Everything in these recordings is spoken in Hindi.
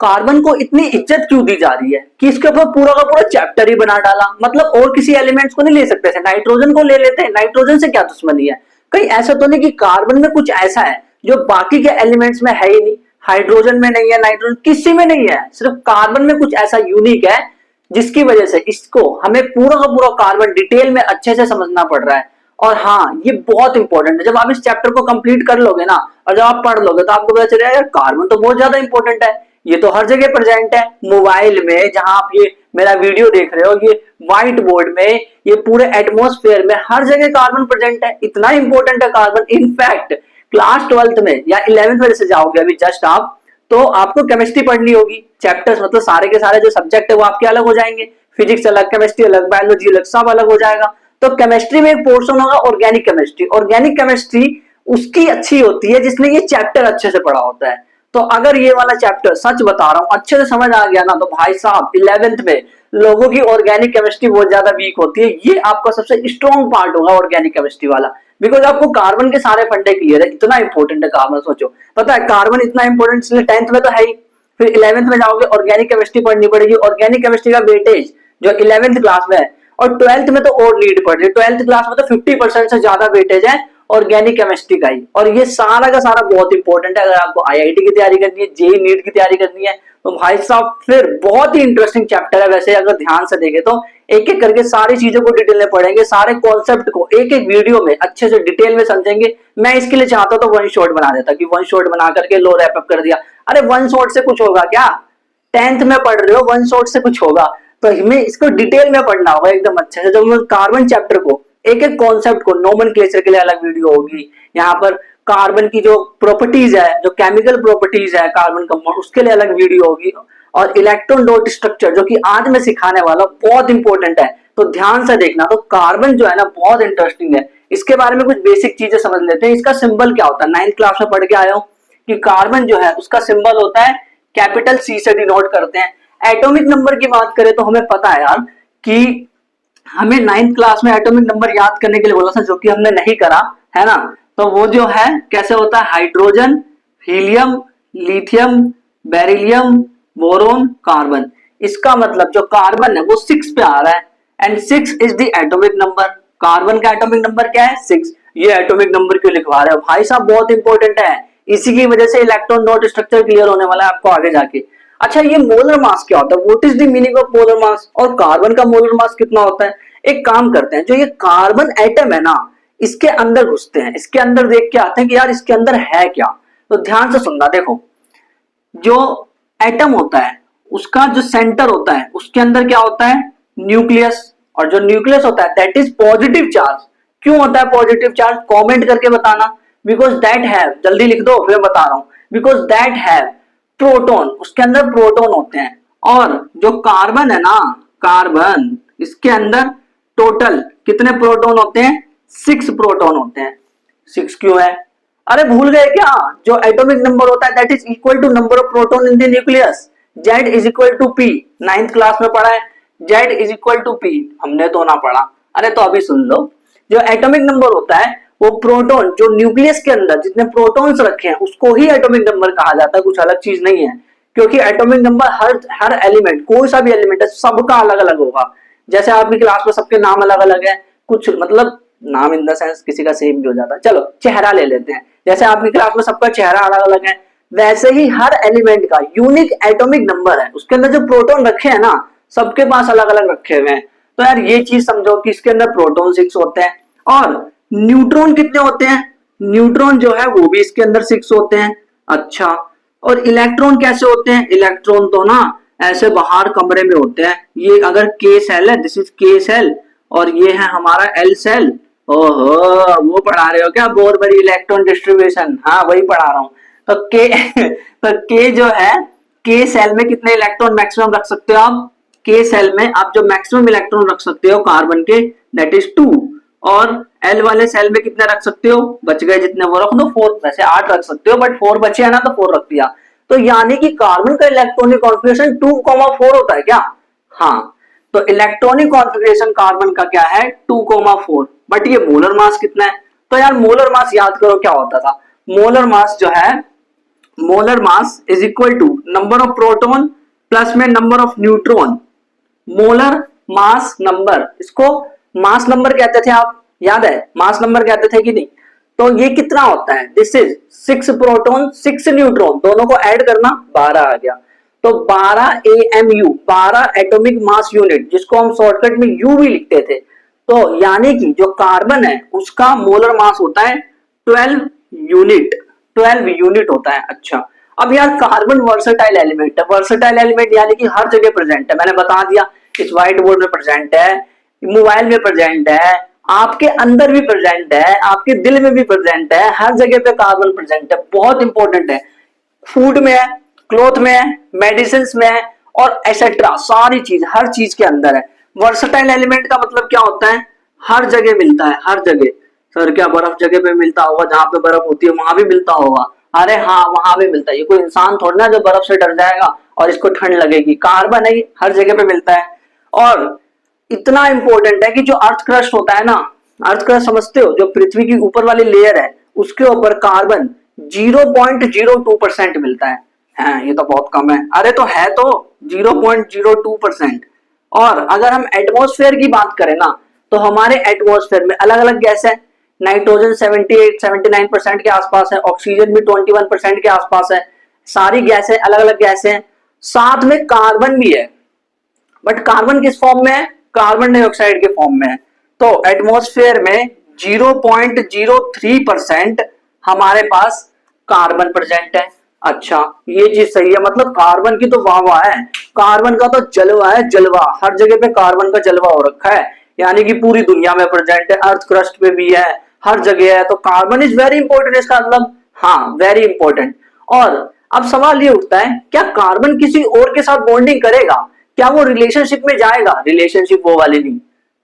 कार्बन को इतनी इज्जत क्यों दी जा रही है कि इसके ऊपर पूरा का पूरा चैप्टर ही बना डाला। मतलब और किसी एलिमेंट्स को नहीं ले सकते थे, नाइट्रोजन को ले लेते हैं, नाइट्रोजन से क्या दुश्मनी है। कहीं ऐसा तो नहीं कि कार्बन में कुछ ऐसा है जो बाकी के एलिमेंट्स में है ही नहीं, हाइड्रोजन में नहीं है, नाइट्रोजन किसी में नहीं है, सिर्फ कार्बन में कुछ ऐसा यूनिक है जिसकी वजह से इसको हमें पूरा का पूरा कार्बन डिटेल में अच्छे से समझना पड़ रहा है। और हाँ, ये बहुत इंपॉर्टेंट है। जब आप इस चैप्टर को कंप्लीट कर लोगे ना और जब आप पढ़ लोगे तो आपको पता चलेगा यार कार्बन तो बहुत ज्यादा इंपॉर्टेंट है, ये तो हर जगह प्रेजेंट है। मोबाइल में जहां आप ये मेरा वीडियो देख रहे हो, ये व्हाइट बोर्ड में, ये पूरे एटमॉस्फेयर में हर जगह कार्बन प्रेजेंट है, इतना इंपॉर्टेंट है कार्बन। इनफैक्ट क्लास 12th में या 11th में जैसे जाओगे अभी जस्ट आप, तो आपको केमिस्ट्री पढ़नी होगी, चैप्टर्स मतलब सारे के सारे जो सब्जेक्ट है वो आपके अलग हो जाएंगे, फिजिक्स अलग, केमिस्ट्री अलग, बायोलॉजी अलग, सब अलग हो जाएगा। तो केमिस्ट्री में एक पोर्शन होगा ऑर्गेनिक केमिस्ट्री। ऑर्गेनिक केमिस्ट्री उसकी अच्छी होती है जिसने ये चैप्टर अच्छे से पढ़ा होता है। तो अगर ये वाला चैप्टर सच बता रहा हूं अच्छे से समझ आ गया ना, तो भाई साहब 11th में लोगों की ऑर्गेनिक केमिस्ट्री बहुत ज्यादा वीक होती है, ये आपका सबसे स्ट्रॉन्ग पार्ट होगा ऑर्गेनिक केमिस्ट्री वाला। बिकॉज आपको कार्बन के सारे फंडे क्लियर है, इतना इंपॉर्टेंट है कार्बन। सोचो, पता है कार्बन इतना इंपॉर्टेंट इसलिए 10th में तो है ही, फिर 11th में जाओगे ऑर्गेनिक केमिस्ट्री पढ़नी पड़ेगी। ऑर्गेनिक केमिस्ट्री का वेटेज जो 11th क्लास में है, और 12th में तो और लीड पड़ रही है, 12th क्लास में तो 50% से ज्यादा वेटेज है ऑर्गेनिक केमिस्ट्री का ही। और ये सारा का सारा बहुत इंपॉर्टेंट है। अगर आपको आईआईटी की तैयारी करनी है, जेईई नीट की तैयारी करनी है, तो भाई साहब फिर बहुत ही इंटरेस्टिंग चैप्टर है। वैसे अगर ध्यान से देखें तो एक एक करके सारी चीजों को डिटेल में पढ़ेंगे, सारे कॉन्सेप्ट को एक एक वीडियो में अच्छे से डिटेल में समझेंगे। मैं इसके लिए चाहता तो वन शॉट बना देता कि वन शॉट बना करके लो रैप अप कर दिया। अरे वन शॉट से कुछ होगा क्या? 10th में पढ़ रहे हो, वन शॉट से कुछ होगा? तो हमें इसको डिटेल में पढ़ना होगा एकदम अच्छे से। जब कार्बन चैप्टर को एक एक कॉन्सेप्ट को, नोमेनक्लेचर के लिए अलग वीडियो होगी, यहाँ पर कार्बन की जो प्रॉपर्टीज है, जो केमिकल प्रॉपर्टीज है कार्बन कंपाउंड, उसके लिए अलग वीडियो होगी, और इलेक्ट्रॉन डॉट स्ट्रक्चर जो कि आज मैं सिखाने वाला बहुत इंपॉर्टेंट है, तो ध्यान से देखना। तो कार्बन जो है ना बहुत इंटरेस्टिंग है। इसके बारे में कुछ बेसिक चीजें समझ लेते हैं। इसका सिंबल क्या होता है, 9th क्लास में पढ़ के आया हूं कि कार्बन जो है उसका सिंबल होता है कैपिटल सी से डिनोट करते हैं। एटॉमिक नंबर की बात करें तो हमें पता है यार कि हमें 9th क्लास में एटॉमिक नंबर याद करने के लिए बोला था, जो कि हमने नहीं करा है ना। तो वो जो है कैसे होता है, hydrogen, helium, lithium, beryllium, boron, carbon. इसका मतलब जो कार्बन है वो 6 पे आ रहा है, and 6 is the atomic number. Carbon का एटॉमिक नंबर क्या है, 6। ये एटॉमिक नंबर क्यों लिखवा रहे हो भाई साहब, बहुत इंपॉर्टेंट है। इसी की वजह से इलेक्ट्रॉन डॉट स्ट्रक्चर क्लियर होने वाला है आपको आगे जाके। अच्छा, ये मोलर मास क्या होता है, what is the meaning of molar mass, और कार्बन का मोलर मास कितना होता है? एक काम करते हैं, जो ये कार्बन एटम है ना, इसके अंदर घुसते हैं, इसके अंदर देख के आते हैं कि यार इसके अंदर है क्या। तो ध्यान से सुनना, देखो जो एटम होता है उसका जो सेंटर होता है उसके अंदर क्या होता है, न्यूक्लियस। और जो न्यूक्लियस होता है दैट इज पॉजिटिव चार्ज। क्यों होता है पॉजिटिव चार्ज, कमेंट करके बताना। बिकॉज दैट हैव, जल्दी लिख दो फिर बता रहा हूं, बिकॉज दैट हैव प्रोटॉन, उसके अंदर प्रोटॉन होते हैं। और जो कार्बन है ना, कार्बन इसके अंदर टोटल कितने प्रोटॉन होते हैं, 6 प्रोटॉन होते हैं। 6 क्यों है, अरे भूल गए क्या? जो एटॉमिक नंबर होता है that is equal to number of proton in the nucleus. Z is equal to P, 9th class में पढ़ा है, Z is equal to P। हमने तो ना पढ़ा, अरे तो अभी सुन लो। जो एटॉमिक नंबर होता है वो प्रोटॉन, जो न्यूक्लियस के अंदर जितने प्रोटॉन्स रखे हैं उसको ही एटॉमिक नंबर कहा जाता है, कुछ अलग चीज नहीं है। क्योंकि एटॉमिक नंबर हर एलिमेंट, कोई सा भी एलिमेंट है, सबका अलग अलग होगा। जैसे आपकी क्लास में सबके नाम अलग अलग है, कुछ मतलब नाम इन द सेंस किसी का सेम भी हो जाता है। चलो चेहरा ले लेते हैं, जैसे आपकी क्लास में सबका चेहरा अलग अलग है, वैसे ही हर एलिमेंट का यूनिक एटॉमिक नंबर है। उसके अंदर जो प्रोटॉन रखे हैं ना, सबके पास अलग अलग रखे हुए हैं। तो यार ये चीज समझो कि इसके अंदर प्रोटॉन 6 होते हैं। और न्यूट्रॉन कितने होते हैं, न्यूट्रॉन जो है वो भी इसके अंदर 6 होते हैं। अच्छा, और इलेक्ट्रॉन कैसे होते हैं, इलेक्ट्रॉन तो ना ऐसे बाहर कमरे में होते हैं। ये अगर के सेल है, दिस इज के सेल, और ये है हमारा एल सेल। ओहो, वो पढ़ा रहे हो क्या, बोरबरी इलेक्ट्रॉन डिस्ट्रीब्यूशन? हाँ वही पढ़ा रहा हूँ। तो के तो के जो है, के सेल में कितने इलेक्ट्रॉन मैक्सिमम रख सकते हो आप, के सेल में आप जो मैक्सिमम इलेक्ट्रॉन रख सकते हो कार्बन के दैट इज 2। और एल वाले सेल में कितने रख सकते हो, बच गए जितने वो रख दो, 4। वैसे 8 रख सकते हो बट 4 बचे है ना, तो 4 रख दिया। तो यानी कि कार्बन का इलेक्ट्रॉनिक कॉन्फ़िगरेशन 2,4 होता है क्या? हाँ, तो इलेक्ट्रॉनिक कॉन्फ़िगरेशन कार्बन का क्या है, 2,4। बट ये मोलर मास कितना है? तो यार मोलर मास याद करो क्या होता था, मोलर मास जो है molar mass is equal to number of proton plus में number of neutron. Molar mass number, इसको मास नंबर कहते थे, आप याद है मास नंबर कहते थे कि नहीं? तो ये कितना होता है? दिस इज 6 प्रोटॉन 6 न्यूट्रॉन, दोनों को ऐड करना 12 आ गया। तो 12 AMU 12 एटॉमिक मास यूनिट, जिसको हम शॉर्टकट में यू भी लिखते थे। तो यानी कि जो कार्बन है उसका मोलर मास होता है 12 यूनिट, 12 यूनिट होता है। अच्छा, अब यार कार्बन वर्सेटाइल एलिमेंट है। वर्सेटाइल एलिमेंट यानी कि हर जगह प्रेजेंट है। मैंने बता दिया, इस व्हाइट बोर्ड में प्रेजेंट है, मोबाइल में प्रेजेंट है, आपके अंदर भी प्रेजेंट है, आपके दिल में भी प्रेजेंट है, हर जगह पे कार्बन प्रेजेंट है। बहुत इंपॉर्टेंट है। फूड में है, क्लॉथ में है, मेडिसिन में है और एसेट्रा, सारी चीज, हर चीज के अंदर है। वर्सेटाइल एलिमेंट का मतलब क्या होता है? हर जगह मिलता है, हर जगह। सर क्या बर्फ जगह पे मिलता होगा? जहां पे बर्फ होती है वहां भी मिलता होगा? अरे हाँ, वहां भी मिलता है। ये कोई इंसान थोड़ी ना जो बर्फ से डर जाएगा और इसको ठंड लगेगी। कार्बन है, हर जगह पे मिलता है। और इतना इंपॉर्टेंट है कि जो अर्थ क्रस्ट होता है ना, अर्थ क्रस्ट समझते हो, जो पृथ्वी की ऊपर वाली लेयर है, उसके ऊपर कार्बन 0.02% मिलता है। ये तो बहुत कम है। अरे तो है तो 0.02%। और अगर हम एटमॉस्फेयर की बात करें ना, तो हमारे एटमॉस्फेयर में अलग अलग गैस है। नाइट्रोजन 78-79% के आसपास है, ऑक्सीजन भी 21% के आसपास है। सारी गैसें अलग अलग गैसें हैं, साथ में कार्बन भी है। बट कार्बन किस फॉर्म में है? कार्बन डाइऑक्साइड के फॉर्म में है। तो एटमॉस्फेयर में 0.03% हमारे पास कार्बन प्रेजेंट है। अच्छा, ये चीज सही है। मतलब कार्बन की तो वाह वाह है, कार्बन का तो जलवा है, जलवा। हर जगह पे कार्बन का जलवा हो रखा है, यानी कि पूरी दुनिया में प्रेजेंट है, अर्थ क्रस्ट पे भी है, हर जगह है। तो कार्बन इज वेरी इंपॉर्टेंट, इसका मतलब हाँ, वेरी इंपॉर्टेंट। और अब सवाल ये उठता है, क्या कार्बन किसी और के साथ बॉन्डिंग करेगा? क्या वो रिलेशनशिप में जाएगा? रिलेशनशिप वो वाली नहीं,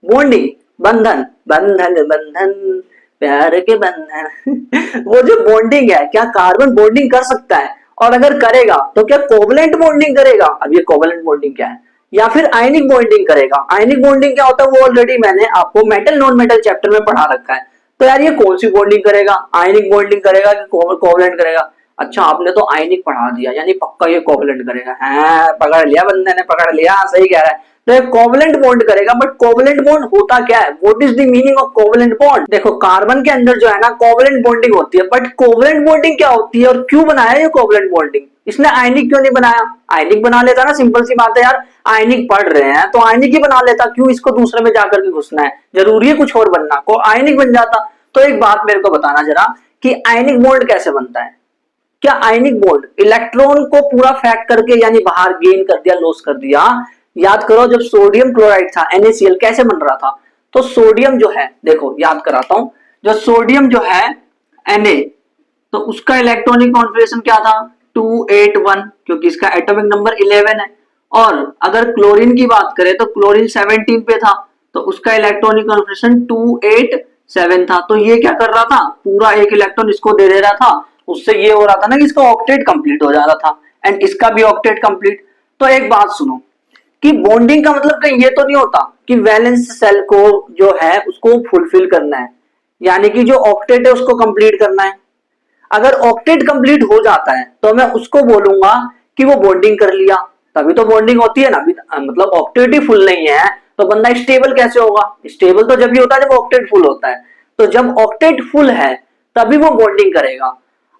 बॉन्डिंग, बंधन, बंधन बंधन प्यार के बंधन वो जो बॉन्डिंग है, क्या कार्बन बॉन्डिंग कर सकता है? और अगर करेगा तो क्या कोवलेंट बॉन्डिंग करेगा? अब ये कोवलेंट बॉन्डिंग क्या है? या फिर आयनिक बॉन्डिंग करेगा? आयनिक बॉन्डिंग क्या होता है वो ऑलरेडी मैंने आपको मेटल नॉन मेटल चैप्टर में पढ़ा रखा है। तो यार ये कौन सी बॉन्डिंग करेगा? आयनिक बॉन्डिंग करेगा कि कोवलेंट करेगा? अच्छा, आपने तो आयनिक पढ़ा दिया, यानी पक्का ये कोवलेंट करेगा। हाँ, पकड़ लिया बंदे ने, पकड़ लिया, सही कह रहा है। तो ये कोवलेंट बॉन्ड करेगा। बट कोवलेंट बॉन्ड होता क्या है? What is the meaning of covalent bond? देखो, कार्बन के अंदर जो है ना कोवलेंट बॉन्डिंग होती है, बट कोवलेंट बॉन्डिंग क्या होती है और क्यों बनाया ये कोवलेंट बॉन्डिंग? इसने आयनिक क्यों नहीं बनाया? आयनिक बना लेता ना, सिंपल सी बात है यार। आयनिक पढ़ रहे हैं तो आयनिक ही बना लेता, क्यों इसको दूसरे में जाकर के घुसना है? जरूरी है कुछ और बनना? को आयनिक बन जाता। तो एक बात मेरे को बताना जरा कि आयनिक बॉन्ड कैसे बनता है? क्या आयनिक बॉन्ड इलेक्ट्रॉन को पूरा फेंक करके, यानी बाहर गेन कर दिया, लॉस कर दिया? याद करो, जब सोडियम क्लोराइड था NaCl कैसे बन रहा था? तो सोडियम जो है, देखो याद कराता हूं, जो सोडियम जो है Na, तो उसका इलेक्ट्रॉनिक कॉन्फ़िगरेशन क्या था? 281, क्योंकि इसका एटॉमिक नंबर 11 है। और अगर क्लोरीन की बात करें तो क्लोरीन 17 पे था, तो उसका इलेक्ट्रॉनिक कॉन्फ़िगरेशन 287 था। तो ये क्या कर रहा था? पूरा एक इलेक्ट्रॉन इसको दे दे रहा था। उससे ये हो रहा था ना कि इसका ऑक्टेट कंप्लीट हो जा रहा था, एंड इसका भी ऑक्टेट कंप्लीट। तो एक बात सुनो कि बॉन्डिंग का मतलब कहीं ये तो नहीं होता कि वैलेंस सेल को जो है उसको फुलफिल करना है, यानी कि जो ऑक्टेट है उसको कंप्लीट करना है। अगर ऑक्टेट कंप्लीट हो जाता है तो मैं उसको बोलूंगा कि वो बॉन्डिंग कर लिया, तभी तो बॉन्डिंग होती है ना। मतलब ऑक्टेट ही फुल नहीं है तो बंदा स्टेबल कैसे होगा? स्टेबल तो जब भी होता है जब ऑक्टेट फुल होता है। तो जब ऑक्टेट फुल है तभी वो बॉन्डिंग करेगा।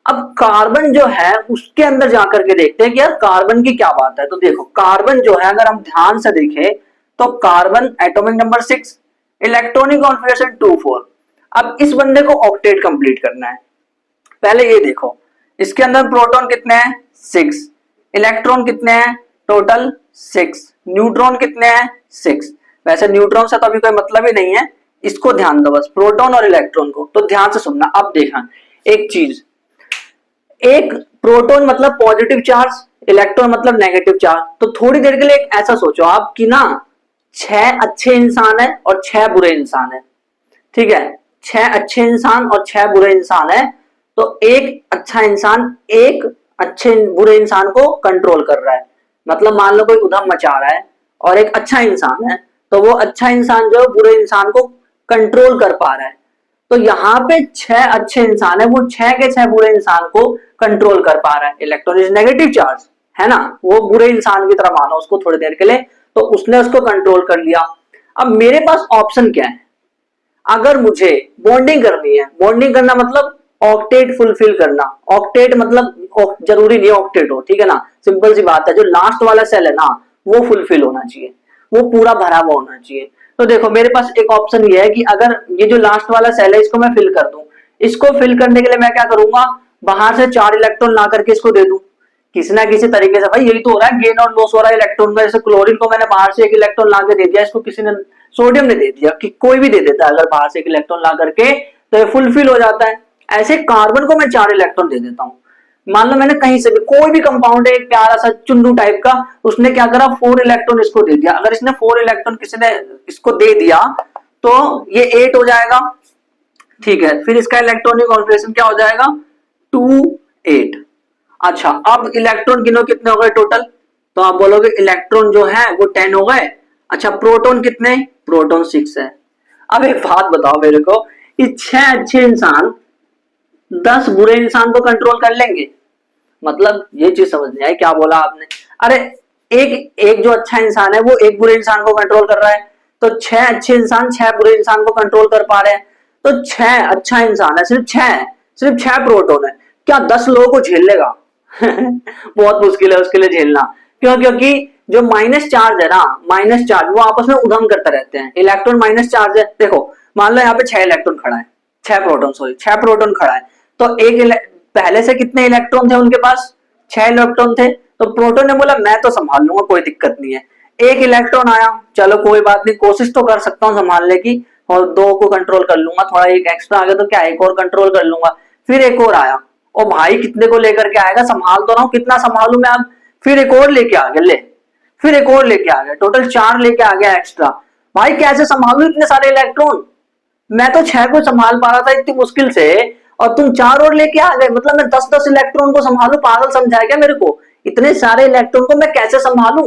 अब कार्बन जो है उसके अंदर जाकर के देखते हैं कि यार कार्बन की क्या बात है। तो देखो, कार्बन जो है अगर हम ध्यान से देखें तो carbon atomic number 6, electronic configuration 24। अब इस बंदे को ऑक्टेट कंप्लीट करना है। पहले ये देखो, इसके अंदर प्रोटॉन कितने हैं? 6। इलेक्ट्रॉन कितने हैं? टोटल 6। न्यूट्रॉन कितने हैं? 6। वैसे न्यूट्रॉन से तो अभी कोई मतलब ही नहीं है, इसको ध्यान दो बस, प्रोटॉन और इलेक्ट्रॉन को। तो ध्यान से सुनना। अब देखना एक चीज, एक प्रोटॉन मतलब पॉजिटिव चार्ज, इलेक्ट्रॉन मतलब नेगेटिव चार्ज। तो थोड़ी देर के लिए एक ऐसा सोचो आप कि ना 6 अच्छे इंसान है और 6 बुरे इंसान है, ठीक है? 6 अच्छे इंसान और 6 बुरे इंसान है। तो एक अच्छा इंसान एक अच्छे बुरे इंसान को कंट्रोल कर रहा है। मतलब मान लो कोई उधम मचा रहा है और एक अच्छा इंसान है, तो वो अच्छा इंसान जो बुरे इंसान को कंट्रोल कर पा रहा है। तो यहाँ पे 6 अच्छे इंसान है, वो 6 के 6 बुरे इंसान को कंट्रोल कर पा रहा है। इलेक्ट्रॉन इज नेगेटिव चार्ज, है ना, वो बुरे इंसान की तरह मानो उसको थोड़ी देर के लिए, तो उसने उसको कंट्रोल कर लिया। अब मेरे पास ऑप्शन क्या है, अगर मुझे बॉन्डिंग करनी है, बॉन्डिंग करना मतलब ऑक्टेट फुलफिल करना, ऑक्टेट मतलब जरूरी नहीं ऑक्टेट हो, ठीक है ना, सिंपल सी बात है, जो लास्ट वाला सेल है ना वो फुलफिल होना चाहिए, वो पूरा भरा हुआ होना चाहिए। तो देखो मेरे पास एक ऑप्शन ये है कि अगर ये जो लास्ट वाला सेल है इसको मैं फिल कर दूं, इसको फिल करने के लिए मैं क्या करूंगा, बाहर से 4 इलेक्ट्रॉन ला करके इसको दे दूं किसी ना किसी तरीके से। भाई यही तो हो रहा है, गेन और लॉस हो रहा है इलेक्ट्रॉन का। जैसे क्लोरीन को मैंने बाहर से 1 इलेक्ट्रॉन ला के दे दिया, इसको किसी ने, सोडियम ने दे दिया, कि कोई भी दे देता है अगर बाहर से 1 इलेक्ट्रॉन ला करके, तो ये फुलफिल हो जाता है। ऐसे कार्बन को मैं 4 इलेक्ट्रॉन दे देता हूँ। मान लो मैंने कहीं से भी कोई भी कंपाउंड है, एक प्यारा सा चुन्नू टाइप का, उसने क्या करा, 4 इलेक्ट्रॉन इसको दे दिया। अगर इसने 4 इलेक्ट्रॉन किसी ने इसको दे दिया तो ये 8 हो जाएगा, ठीक है। फिर इसका इलेक्ट्रॉनिक कॉन्फ़िगरेशन क्या हो जाएगा, 2 8। अच्छा अब इलेक्ट्रॉन गिनो कितने हो गए टोटल, तो आप बोलोगे इलेक्ट्रॉन जो है वो 10 हो गए। अच्छा प्रोटॉन कितने, प्रोटॉन 6 है। अब एक बात बताओ मेरे को, ये 6 अच्छे इंसान 10 बुरे इंसान को कंट्रोल कर लेंगे, मतलब ये चीज समझ नहीं आई, क्या बोला आपने। अरे एक एक जो अच्छा इंसान है वो एक बुरे इंसान को कंट्रोल कर रहा है, तो 6 अच्छे इंसान 6 बुरे इंसान को कंट्रोल कर पा रहे हैं। तो 6 अच्छा इंसान है, सिर्फ 6 प्रोटॉन है, क्या 10 लोगों को झेल लेगा? बहुत मुश्किल है उसके लिए झेलना। क्यों? क्योंकि जो माइनस चार्ज है ना, माइनस चार्ज वो आपस में उधम करते रहते हैं। इलेक्ट्रॉन माइनस चार्ज है, देखो मान लो यहाँ पे 6 इलेक्ट्रॉन खड़ा है, 6 प्रोटॉन, सॉरी 6 प्रोटॉन खड़ा है, तो पहले से कितने इलेक्ट्रॉन थे उनके पास, 6 इलेक्ट्रॉन थे। तो प्रोटॉन ने बोला मैं तो संभाल लूंगा, कोई दिक्कत नहीं है। 1 इलेक्ट्रॉन आया, चलो कोई बात नहीं, कोशिश तो कर सकता हूँ संभालने की, और 2 को कंट्रोल कर लूंगा, थोड़ा एक एक्स्ट्रा आ गया तो क्या, एक और कंट्रोल कर लूंगा। फिर एक और आया, ओ भाई कितने को लेकर के आएगा, संभाल तो रहा हूँ, कितना संभालू मैं अब। फिर एक और लेके आ गया, ले फिर एक और लेके आ गया, टोटल 4 लेके आ गया एक्स्ट्रा। भाई कैसे संभालू इतने सारे इलेक्ट्रॉन, मैं तो 6 को संभाल पा रहा था इतनी मुश्किल से, और तुम 4 और लेके आ गए, मतलब मैं 10-10 इलेक्ट्रॉन को संभालू, पागल समझा क्या मेरे को? इतने सारे इलेक्ट्रॉन को मैं कैसे संभालू?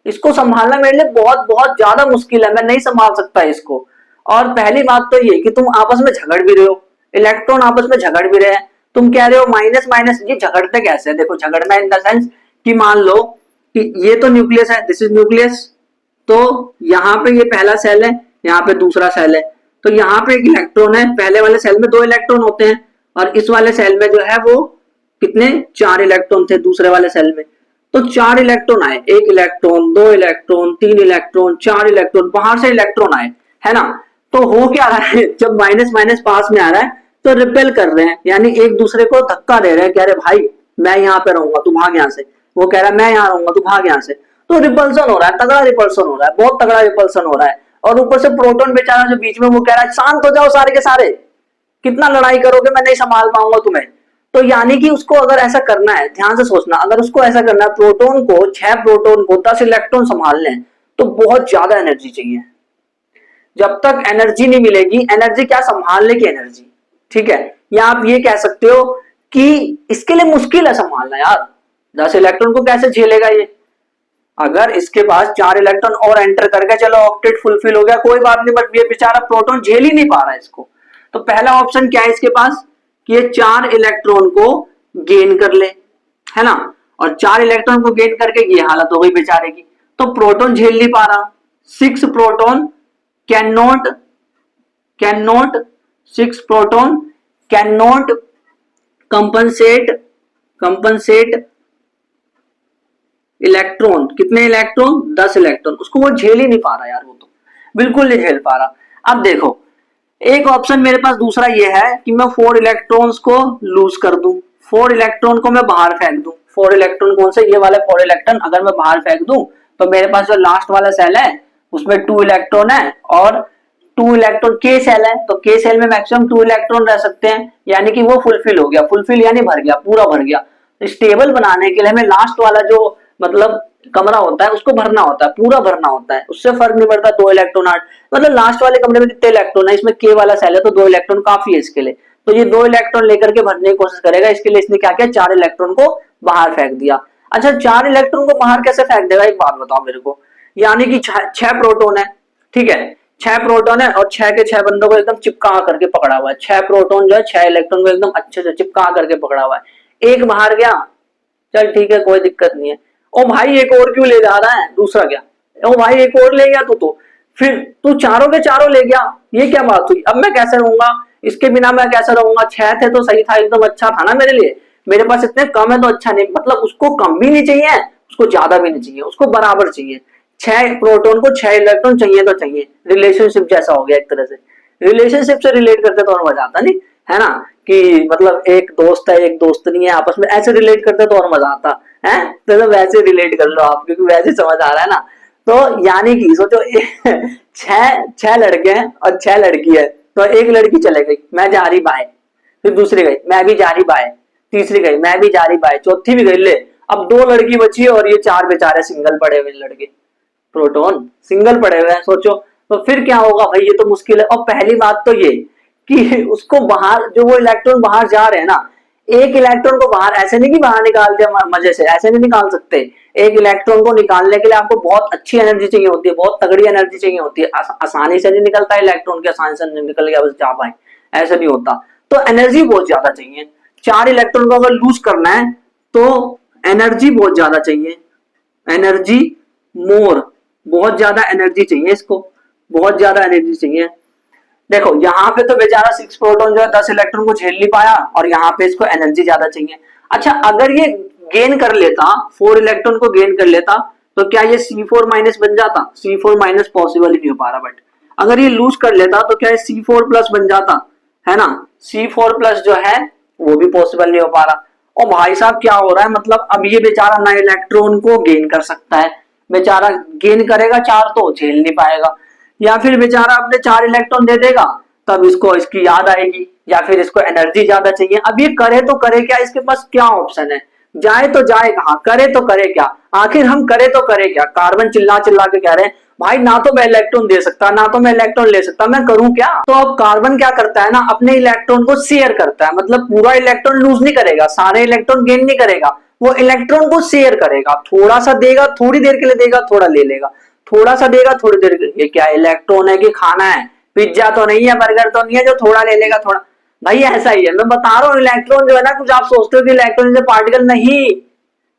इसको संभालना मेरे लिए बहुत बहुत ज्यादा मुश्किल है, मैं नहीं संभाल सकता इसको। और पहली बात तो ये कि तुम आपस में झगड़ भी रहे हो, इलेक्ट्रॉन आपस में झगड़ भी रहे हैं, तुम कह रहे हो माइनस माइनस, ये झगड़ते कैसे? देखो झगड़ना इन द सेंस कि मान लो कि ये तो न्यूक्लियस है, दिस इज न्यूक्लियस, तो यहाँ पे ये पहला सेल है, यहाँ पे दूसरा सेल है, तो यहाँ पे एक इलेक्ट्रॉन है, पहले वाले सेल में 2 इलेक्ट्रॉन होते हैं, और इस वाले सेल में जो है वो कितने, 4 इलेक्ट्रॉन थे दूसरे वाले सेल में। तो 4 इलेक्ट्रॉन आए, 1 इलेक्ट्रॉन, 2 इलेक्ट्रॉन, 3 इलेक्ट्रॉन, 4 इलेक्ट्रॉन, बाहर से इलेक्ट्रॉन आए, है ना। तो हो क्या रहा है, जब माइनस माइनस पास में आ रहा है तो रिपेल कर रहे हैं, यानी एक दूसरे को धक्का दे रहे हैं, कह रहे भाई मैं यहाँ पे रहूंगा तू भाग यहाँ से, वो कह रहा है मैं यहाँ रहूंगा तू भाग यहाँ से। तो रिपल्सन हो रहा है, तगड़ा रिपल्सन हो रहा है, बहुत तगड़ा रिपल्सन हो रहा है। और ऊपर से प्रोटॉन बेचारा जो बीच में, वो कह रहा है शांत हो जाओ सारे के सारे, कितना लड़ाई करोगे, मैं नहीं संभाल पाऊंगा तुम्हें। तो यानी कि उसको अगर ऐसा करना है, ध्यान से सोचना, अगर उसको ऐसा करना है, प्रोटॉन को 6 प्रोटॉन को 10 इलेक्ट्रॉन संभालने हैं, तो बहुत ज्यादा एनर्जी चाहिए। जब तक एनर्जी नहीं मिलेगी, एनर्जी क्या, संभालने की एनर्जी, ठीक है। या आप ये कह सकते हो कि इसके लिए मुश्किल है संभालना यार, 10 इलेक्ट्रॉन को कैसे झेलेगा ये। अगर इसके पास 4 इलेक्ट्रॉन और एंटर करके चलो ऑक्टेट फुलफिल हो गया, कोई बात नहीं, बट ये बेचारा प्रोटॉन झेल ही नहीं पा रहा है इसको। तो पहला ऑप्शन क्या है इसके पास, कि ये 4 इलेक्ट्रॉन को गेन कर ले, है ना, और 4 इलेक्ट्रॉन को गेन करके ये हालत हो गई बेचारे की, तो प्रोटॉन झेल नहीं पा रहा। 6 proton cannot 6 proton cannot compensate electron, कितने इलेक्ट्रॉन, 10 इलेक्ट्रॉन, उसको वो झेल ही नहीं पा रहा यार, वो तो बिल्कुल नहीं झेल पा रहा। अब देखो एक ऑप्शन मेरे पास दूसरा ये है कि मैं 4 इलेक्ट्रॉन्स को लूज कर दूं, 4 इलेक्ट्रॉन को मैं बाहर फेंक दूं। 4 इलेक्ट्रॉन कौन से, ये वाले 4 इलेक्ट्रॉन अगर मैं बाहर फेंक दूं, तो मेरे पास जो लास्ट वाला सेल है उसमें 2 इलेक्ट्रॉन है, और 2 इलेक्ट्रॉन के सेल है, तो के सेल में मैक्सिमम 2 इलेक्ट्रॉन रह सकते हैं, यानी कि वो फुलफिल हो गया, फुलफिल यानी भर गया, पूरा भर गया। स्टेबल बनाने के लिए हमें लास्ट वाला जो मतलब कमरा होता है उसको भरना होता है, पूरा भरना होता है, उससे फर्क नहीं पड़ता 2 इलेक्ट्रॉन 8, मतलब लास्ट वाले कमरे में कितने इलेक्ट्रॉन है, इसमें के वाला सेल है तो 2 इलेक्ट्रॉन काफी है इसके लिए। तो ये 2 इलेक्ट्रॉन लेकर के भरने की कोशिश करेगा, इसके लिए इसने क्या किया, 4 इलेक्ट्रॉन को बाहर फेंक दिया। अच्छा 4 इलेक्ट्रॉन को बाहर कैसे फेंक देगा, एक बात बताओ मेरे को। यानी कि 6 प्रोटॉन है, ठीक है, 6 प्रोटॉन है, और 6 के 6 बंदों को एकदम चिपका करके पकड़ा हुआ है। 6 प्रोटॉन जो है 6 इलेक्ट्रॉन को एकदम अच्छे से चिपका करके पकड़ा हुआ है। एक बाहर गया, चल ठीक है कोई दिक्कत नहीं है। ओ भाई एक और क्यों ले जा रहा है, दूसरा गया, ओ भाई एक और ले गया तू तो, फिर तू चारों के चारों ले गया, ये क्या बात हुई, अब मैं कैसे रहूंगा, इसके बिना मैं कैसे रहूंगा, 6 थे तो सही था, एकदम अच्छा था ना मेरे लिए, मेरे पास इतने कम है तो अच्छा नहीं, मतलब उसको कम भी नहीं चाहिए, उसको ज्यादा भी नहीं चाहिए, उसको बराबर चाहिए। 6 प्रोटॉन को 6 इलेक्ट्रॉन चाहिए तो चाहिए, रिलेशनशिप जैसा हो गया एक तरह से। रिलेशनशिप से रिलेट करते तो और मजा आता नहीं है ना, कि मतलब एक दोस्त है एक दोस्त नहीं है, आपस में ऐसे रिलेट करते तो और मजा आता है, तो वैसे रिलेट कर लो आप, क्योंकि वैसे समझ आ रहा है ना। तो यानी कि सोचो 6 लड़के हैं और 6 लड़की है, तो एक लड़की चले गई, मैं जा रही बाय, फिर दूसरी गई, मैं भी जा रही बाय, तीसरी गई, मैं भी जा रही बाय, चौथी भी गई, ले अब 2 लड़की बची है और ये 4 बेचारे सिंगल पड़े हुए लड़के, प्रोटॉन सिंगल पड़े हुए हैं, सोचो तो फिर क्या होगा भाई, ये तो मुश्किल है। और पहली बात तो ये कि उसको बाहर, जो वो इलेक्ट्रॉन बाहर जा रहे हैं ना, एक इलेक्ट्रॉन को बाहर ऐसे नहीं कि बाहर निकाल दिया मजे से, ऐसे नहीं निकाल सकते। एक इलेक्ट्रॉन को निकालने के लिए आपको बहुत अच्छी एनर्जी चाहिए होती है, बहुत तगड़ी एनर्जी चाहिए होती है, आसानी से नहीं निकलता इलेक्ट्रॉन के, आसानी से नहीं निकल गया बस जा पाए, ऐसा नहीं होता। तो एनर्जी बहुत ज्यादा चाहिए, 4 इलेक्ट्रॉन को अगर लूज करना है तो एनर्जी बहुत ज्यादा चाहिए, एनर्जी मोर, बहुत ज्यादा एनर्जी चाहिए इसको, बहुत ज्यादा एनर्जी चाहिए। देखो यहाँ पे तो बेचारा 6 प्रोटॉन जो है 10 इलेक्ट्रॉन को झेल नहीं पाया, और यहाँ पे इसको एनर्जी ज्यादा चाहिए। अच्छा अगर ये गेन कर लेता, 4 इलेक्ट्रॉन को गेन कर लेता, तो क्या ये C4 माइनस बन जाता, C4 माइनस पॉसिबल ही नहीं हो पा रहा, बट अगर ये लूज कर लेता तो क्या ये C4 प्लस बन जाता, है ना, C4 प्लस जो है वो भी पॉसिबल नहीं हो पा रहा। और भाई साहब क्या हो रहा है, मतलब अब ये बेचारा ना इलेक्ट्रॉन को गेन कर सकता है, बेचारा गेन करेगा 4 तो झेल नहीं पाएगा, या फिर बेचारा अपने 4 इलेक्ट्रॉन दे देगा, तब इसको इसकी याद आएगी, या फिर इसको एनर्जी ज्यादा चाहिए। अब ये करे तो करे क्या, इसके पास क्या ऑप्शन है, जाए तो जाए कहां, करे तो करे क्या, आखिर हम करे तो करे क्या। कार्बन चिल्ला चिल्ला के कह रहे हैं भाई ना तो मैं इलेक्ट्रॉन दे सकता, ना तो मैं इलेक्ट्रॉन ले सकता, मैं करूं क्या। तो अब कार्बन क्या करता है ना, अपने इलेक्ट्रॉन को शेयर करता है, मतलब पूरा इलेक्ट्रॉन लूज नहीं करेगा, सारे इलेक्ट्रॉन गेन नहीं करेगा, वो इलेक्ट्रॉन को शेयर करेगा, थोड़ा सा देगा, थोड़ी देर के लिए देगा, थोड़ा ले लेगा, थोड़ा सा देगा थोड़ी देर के लिए। क्या इलेक्ट्रॉन है कि खाना है, पिज्जा तो नहीं है, बर्गर तो नहीं है जो थोड़ा ले लेगा थोड़ा, भाई ऐसा ही है, मैं बता रहा हूँ। इलेक्ट्रॉन जो है ना, कुछ आप सोचते हो कि इलेक्ट्रॉन इज पार्टिकल, नहीं,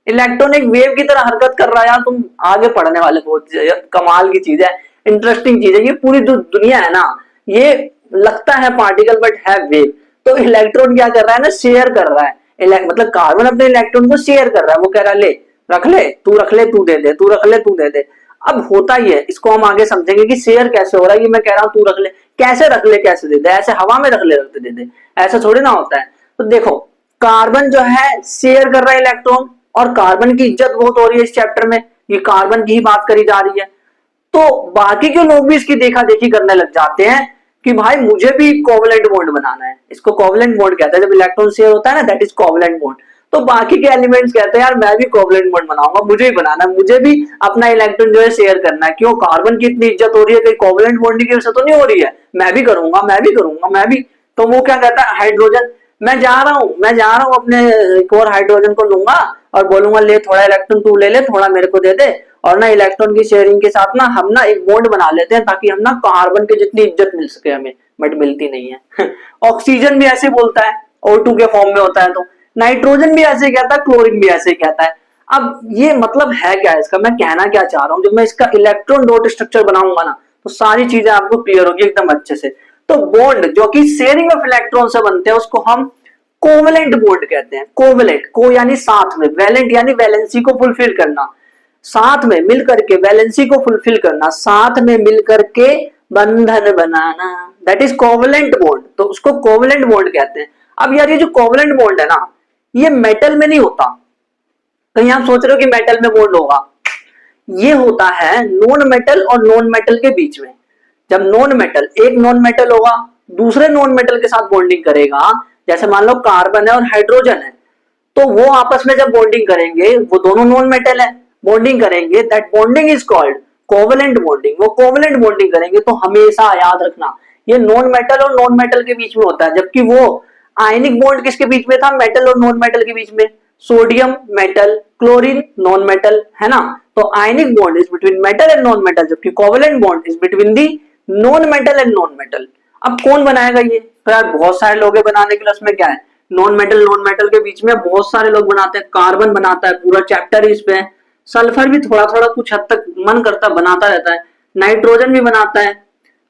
इलेक्ट्रॉन एक वेव की तरह हरकत कर रहा है यार, तुम आगे पढ़ने वाले, बहुत कमाल की चीज है, इंटरेस्टिंग चीज है ये। पूरी जो दुनिया है ना, ये लगता है पार्टिकल बट है वेव। तो इलेक्ट्रॉन क्या कर रहा है ना, शेयर कर रहा है, मतलब कार्बन अपने इलेक्ट्रॉन को शेयर कर रहा है, वो कह रहा है ले रख ले, तू रख ले, तू दे दे, तू रख ले, तू दे दे। अब होता ही है, इसको हम आगे समझेंगे कि शेयर कैसे हो रहा है, ये मैं कह रहा हूं तू रख ले, कैसे रख ले, कैसे दे दे, ऐसे हवा में रख ले, रख दे दे, ऐसा थोड़ी ना होता है। तो देखो कार्बन जो है शेयर कर रहा है इलेक्ट्रॉन, और कार्बन की इज्जत बहुत हो रही है इस चैप्टर में, ये कार्बन की ही बात करी जा रही है। तो बाकी के लोग भी इसकी देखा देखी करने लग जाते हैं कि भाई मुझे भी कोवलेंट बॉन्ड बनाना है, इसको कोवलेंट बॉन्ड कहते हैं, जब इलेक्ट्रॉन शेयर होता है ना, दैट इज कोवलेंट बॉन्ड। तो बाकी के एलिमेंट्स कहते हैं यार मैं भी कोवलेंट बॉन्ड बनाऊंगा, मुझे ही बनाना है, मुझे भी अपना इलेक्ट्रॉन जो है शेयर करना है। क्यों, कार्बन की इतनी इज्जत हो रही है, कहीं कोवलेंट बॉन्डिंग की वजह तो नहीं हो रही है, मैं भी करूंगा, मैं भी करूंगा, मैं भी। तो वो क्या कहता है, हाइड्रोजन, मैं जा रहा हूं अपने एक और हाइड्रोजन को लूंगा और बोलूंगा ले थोड़ा इलेक्ट्रॉन तू ले ले, थोड़ा मेरे को दे दे, और ना इलेक्ट्रॉन की शेयरिंग के साथ ना हम ना एक बॉन्ड बना लेते हैं, ताकि हम ना कार्बन के जितनी इज्जत मिल सके हमें, बट मिलती नहीं है। ऑक्सीजन भी ऐसे बोलता है, O2 के फॉर्म में होता है, तो नाइट्रोजन भी ऐसे कहता है, क्लोरीन भी ऐसे कहता है। अब ये मतलब है क्या इसका, मैं कहना क्या चाह रहा हूं, जब मैं इसका इलेक्ट्रॉन डॉट स्ट्रक्चर बनाऊंगा ना, तो सारी चीजें आपको क्लियर होगी एकदम अच्छे से। तो बॉन्ड जो कि शेयरिंग ऑफ इलेक्ट्रॉन से बनते हैं, उसको हम कोवलेंट बॉन्ड कहते हैं। कोवलेंट, को यानी साथ में, वैलेंट यानी वैलेंसी को फुलफिल करना, साथ में मिलकर के वैलेंसी को फुलफिल करना, साथ में मिलकर के बंधन बनाना, दैट इज कोवलेंट बॉन्ड। तो उसको कोवलेंट बॉन्ड कहते हैं। अब यार ये जो कोवलेंट बॉन्ड है ना, ये मेटल में नहीं होता, कहीं आप सोच रहे हो कि मेटल में बॉन्ड होगा, ये होता है नॉन मेटल और नॉन मेटल के बीच में। जब नॉन मेटल, एक नॉन मेटल होगा दूसरे नॉन मेटल के साथ बॉन्डिंग करेगा, जैसे मान लो कार्बन है और हाइड्रोजन है, तो वो आपस में जब बॉन्डिंग करेंगे, वो दोनों नॉन मेटल है, बॉन्डिंग करेंगे, that bonding is called covalent bonding. वो कोवलेंट बॉन्डिंग करेंगे, तो हमेशा याद रखना ये नॉन मेटल और नॉन मेटल के बीच में होता है। जबकि वो आयनिक बॉन्ड किसके बीच में था, मेटल और नॉन मेटल के बीच में, sodium metal, chlorine non metal, है ना। तो ionic bond is between metal and non metal, जबकि covalent bond is between the non metal and non metal. अब कौन बनाएगा ये, तो यार बहुत सारे लोग बनाने के लिए, उसमें क्या है, नॉन मेटल के बीच में बहुत सारे लोग बनाते हैं, कार्बन बनाता है, पूरा चैप्टर इस पे है। सल्फर भी थोड़ा थोड़ा कुछ हद तक मन करता बनाता रहता है, नाइट्रोजन भी बनाता है,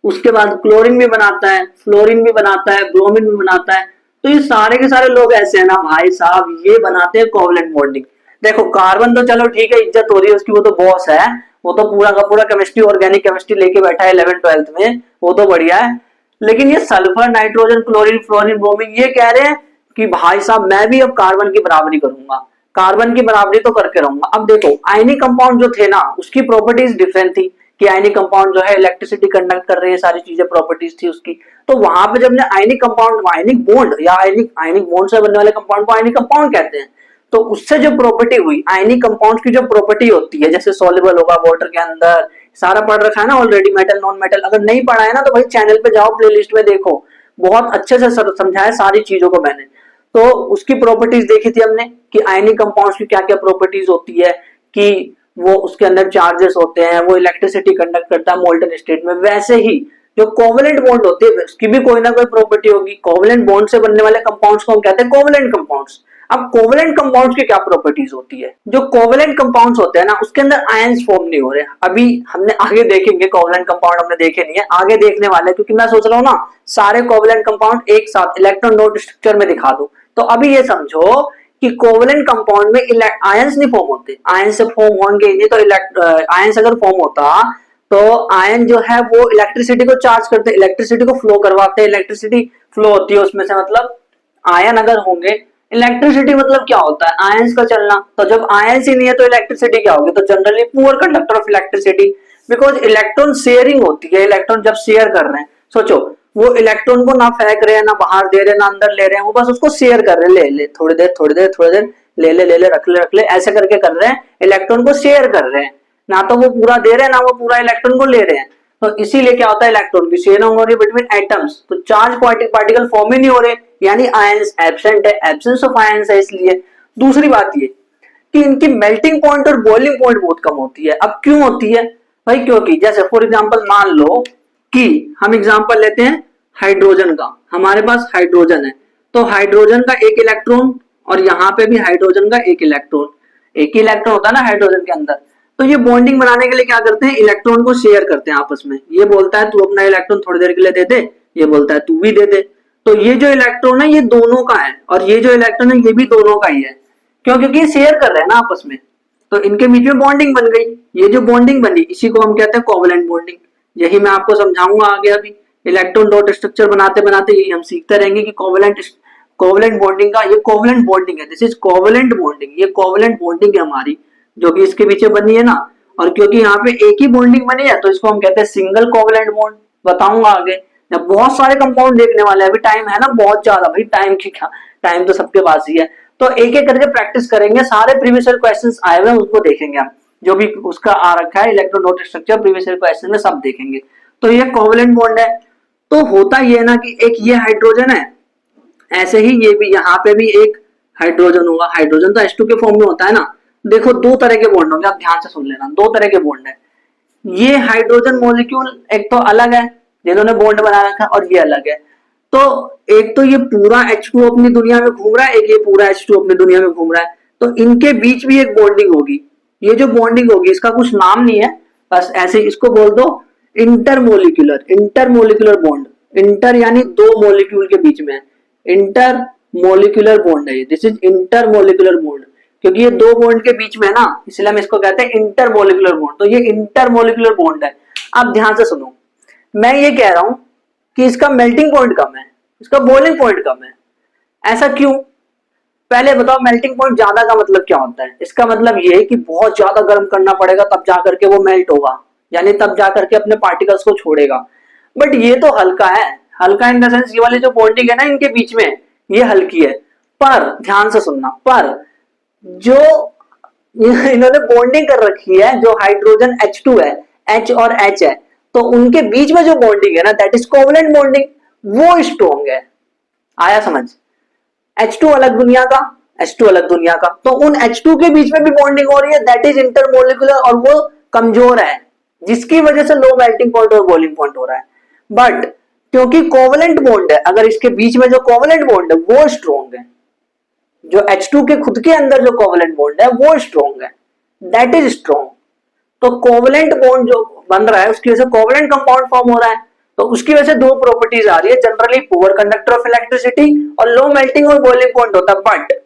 उसके बाद क्लोरीन भी बनाता है, फ्लोरीन भी बनाता है, ब्रोमीन भी बनाता है। तो ये सारे के सारे लोग ऐसे हैं ना भाई साहब, ये बनाते हैं कोवलेंट बॉन्डिंग। देखो कार्बन तो चलो ठीक है, इज्जत हो रही है उसकी, वो तो बॉस है, वो तो पूरा का पूरा केमिस्ट्री ऑर्गेनिक केमिस्ट्री लेके बैठा है 11th 12th में, वो तो बढ़िया है। लेकिन ये sulphur, nitrogen, chlorine, fluorine, bromine ये कह रहे हैं कि भाई साहब मैं भी अब कार्बन की बराबरी करूंगा, कार्बन की बराबरी तो करके रहूंगा। अब देखो आयनिक कंपाउंड जो थे ना उसकी प्रॉपर्टीज डिफरेंट थी, कि आयनिक कंपाउंड जो है इलेक्ट्रिसिटी कंडक्ट कर रहे हैं, सारी चीजें प्रॉपर्टीज थी उसकी। तो वहां पे जब ने आयनिक कंपाउंड, आयनिक बॉन्ड या आयनिक बॉन्ड से बनने वाले कंपाउंड को आयनिक कंपाउंड कहते हैं। तो उससे जो प्रॉपर्टी हुई, आयनिक कंपाउंड की जो प्रॉपर्टी होती है, जैसे सॉल्युबल होगा वाटर के अंदर, सारा पढ़ रखा है ना ऑलरेडी, मेटल नॉन मेटल। अगर नहीं पढ़ा है ना तो भाई चैनल पे जाओ, प्लेलिस्ट में देखो, बहुत अच्छे से समझाया सारी चीजों को मैंने। तो उसकी प्रॉपर्टीज देखी थी हमने कि आयनिक कंपाउंड्स की क्या क्या प्रॉपर्टीज होती है, कि वो उसके अंदर चार्जेस होते हैं, वो इलेक्ट्रिसिटी कंडक्ट करता है मोल्टन स्टेट में। वैसे ही जो कोवलेंट बॉन्ड होती है उसकी भी कोई ना कोई प्रॉपर्टी होगी। कोवलेंट बॉन्ड से बनने वाले कंपाउंड्स को हम कहते हैं कोवलेंट कंपाउंड्स। अब कोवलेंट कंपाउंड्स की क्या प्रॉपर्टीज होती है? जो कोवलेंट कंपाउंड्स होते हैं ना उसके अंदर आयंस फॉर्म नहीं हो रहे। अभी हमने आगे देखेंगे, कोवलेंट कंपाउंड हमने देखे नहीं है, आगे देखने वाले, क्योंकि मैं सोच रहा हूँ ना सारे कोवलेंट कंपाउंड एक साथ इलेक्ट्रॉन डॉट स्ट्रक्चर में दिखा दूं। तो अभी ये समझो कि कोवलेंट कंपाउंड में आयंस नहीं फॉर्म होते, आयन से फॉर्म होंगे नहीं। तो आयंस अगर फॉर्म होता तो आयन जो है वो इलेक्ट्रिसिटी को चार्ज करते, इलेक्ट्रिसिटी को फ्लो करवाते, इलेक्ट्रिसिटी फ्लो होती है उसमें से, मतलब आयन अगर होंगे। इलेक्ट्रिसिटी मतलब क्या होता है? आयंस का चलना। तो जब आयंस ही नहीं है तो इलेक्ट्रिसिटी क्या होगी? तो generally poor conductor of electricity, because electron sharing होती है। इलेक्ट्रॉन जब शेयर कर रहे हैं, सोचो वो इलेक्ट्रॉन को ना फेंक रहे हैं, ना बाहर दे रहे हैं, ना अंदर ले रहे हैं, वो बस उसको शेयर कर रहे हैं, ले ले थोड़ी देर थोड़ी देर थोड़ी देर, ले ले ले ले रख ले ऐसे करके कर रहे हैं, इलेक्ट्रॉन को शेयर कर रहे हैं। ना तो वो पूरा दे रहे हैं, ना वो पूरा इलेक्ट्रॉन को ले रहे हैं। तो इसीलिए क्या होता है, इलेक्ट्रॉन की शेयरिंग हो रही है बिटवीन एटम्स, तो चार्ज पार्टिकल फॉर्म ही नहीं हो रहे, यानी आयंस एब्सेंट है, एब्सेंस ऑफ आयंस है इसलिए। दूसरी बात ये कि इनकी मेल्टिंग पॉइंट और बॉइलिंग पॉइंट बहुत कम होती है। अब क्यों होती है भाई? क्योंकि जैसे फॉर एग्जांपल मान लो कि हम एग्जांपल लेते हैं हाइड्रोजन का, हमारे पास हाइड्रोजन है, तो हाइड्रोजन का एक इलेक्ट्रॉन और यहाँ पे भी हाइड्रोजन का एक इलेक्ट्रॉन, एक ही इलेक्ट्रॉन होता है ना हाइड्रोजन के अंदर। तो ये बॉन्डिंग बनाने के लिए क्या करते हैं, इलेक्ट्रॉन को शेयर करते हैं आपस में। ये बोलता है तू अपना इलेक्ट्रॉन थोड़ी देर के लिए दे दे, ये बोलता है तू भी दे दे। तो ये जो इलेक्ट्रॉन है ये दोनों का है, और ये जो इलेक्ट्रॉन है ये भी दोनों का ही है। क्यों? क्योंकि ये शेयर कर रहे हैं ना आपस में, तो इनके बीच में बॉन्डिंग बन गई। ये जो बॉन्डिंग बनी इसी को हम कहते हैं कोवलेंट बॉन्डिंग। यही मैं आपको समझाऊंगा आगे। अभी इलेक्ट्रॉन डॉट स्ट्रक्चर बनाते बनाते यही हम सीखते रहेंगे कि कोवलेंट बॉन्डिंग का, ये कोवलेंट बॉन्डिंग है, दिस इज कोवलेंट बॉन्डिंग। ये कोवलेंट बॉन्डिंग है हमारी, जो भी इसके पीछे बनी है ना। और क्योंकि यहाँ पे एक ही बॉन्डिंग बनी है तो इसको हम कहते हैं सिंगल कोवलेंट बॉन्ड। बताऊंगा आगे, जब बहुत सारे कंपाउंड देखने वाले हैं। अभी टाइम है ना बहुत ज्यादा, भाई टाइम की क्या, टाइम तो सबके पास ही है। तो एक एक करके प्रैक्टिस करेंगे, सारे प्रीवियस ईयर क्वेश्चंस आए हुए हैं उसको देखेंगे हम, जो भी उसका आ रखा है electron dot structure previous year question में सब देखेंगे। तो ये कोवलेंट बॉन्ड है। तो होता ये ना कि एक ये हाइड्रोजन है, ऐसे ही ये भी, यहाँ पे भी एक हाइड्रोजन होगा। हाइड्रोजन तो H2 के फॉर्म में होता है ना। देखो दो तरह के बॉन्ड होंगे, आप ध्यान से सुन लेना, दो तरह के बॉन्ड है। ये हाइड्रोजन मॉलिक्यूल एक तो अलग है जिन्होंने बॉन्ड बना रखा है, और ये अलग है। तो एक तो ये पूरा H2 अपनी दुनिया में घूम रहा है, एक ये पूरा H2 अपनी दुनिया में घूम रहा है। तो इनके बीच भी एक बॉन्डिंग होगी। ये जो बॉन्डिंग होगी इसका कुछ नाम नहीं है, बस ऐसे इसको बोल दो इंटरमोलिकुलर बॉन्ड। इंटर यानी दो मॉलिक्यूल के बीच में, इंटरमोलिकुलर बॉन्ड है ये, दिस इज इंटरमोलिकुलर बॉन्ड। क्योंकि ये दो बॉन्ड के बीच में ना, इसलिए हम इसको कहते हैं इंटरमोलिकुलर बॉन्ड। तो ये इंटरमोलिकुलर बॉन्ड है। अब ध्यान से सुनो, मैं ये कह रहा हूं कि इसका मेल्टिंग पॉइंट कम है, इसका बॉइलिंग पॉइंट कम है। ऐसा क्यों? पहले बताओ मेल्टिंग पॉइंट ज्यादा का मतलब क्या होता है? इसका मतलब ये है कि बहुत ज्यादा गर्म करना पड़ेगा तब जाकर के वो मेल्ट होगा, यानी तब जाकर के अपने पार्टिकल्स को छोड़ेगा। बट ये तो हल्का है, हल्का इन द सेंस ये वाली जो बॉन्डिंग है ना इनके बीच में, ये हल्की है। पर ध्यान से सुनना, पर जो इन्होंने बॉन्डिंग कर रखी है, जो हाइड्रोजन H2 है, H और H है, तो उनके बीच में जो बॉन्डिंग है ना, दैट इज कोवलेंट बॉन्डिंग, वो स्ट्रॉन्ग है। आया समझ? H2 अलग दुनिया का, H2 अलग दुनिया का, तो उन H2 के बीच में भी बॉन्डिंग हो रही है, दैट इज इंटरमोलिकुलर, और वो कमजोर है, जिसकी वजह से लो मेल्टिंग पॉइंट और बॉइलिंग पॉइंट हो रहा है। बट क्योंकि कोवलेंट बॉन्ड है, अगर इसके बीच में जो कोवलेंट बॉन्ड है वो स्ट्रॉन्ग है, जो H2 के खुद के अंदर जो कोवलेंट बॉन्ड है वो स्ट्रॉन्ग है, दैट इज स्ट्रॉन्ग। तो कोवलेंट बॉन्ड जो बन रहा है उसकी वजह से कोवलेंट कंपाउंड फॉर्म हो रहा है, तो उसकी वजह से दो प्रॉपर्टीज आ रही है, generally poor conductor of electricity और लो मेल्टिंग और बॉइलिंग पॉइंट होता है, बट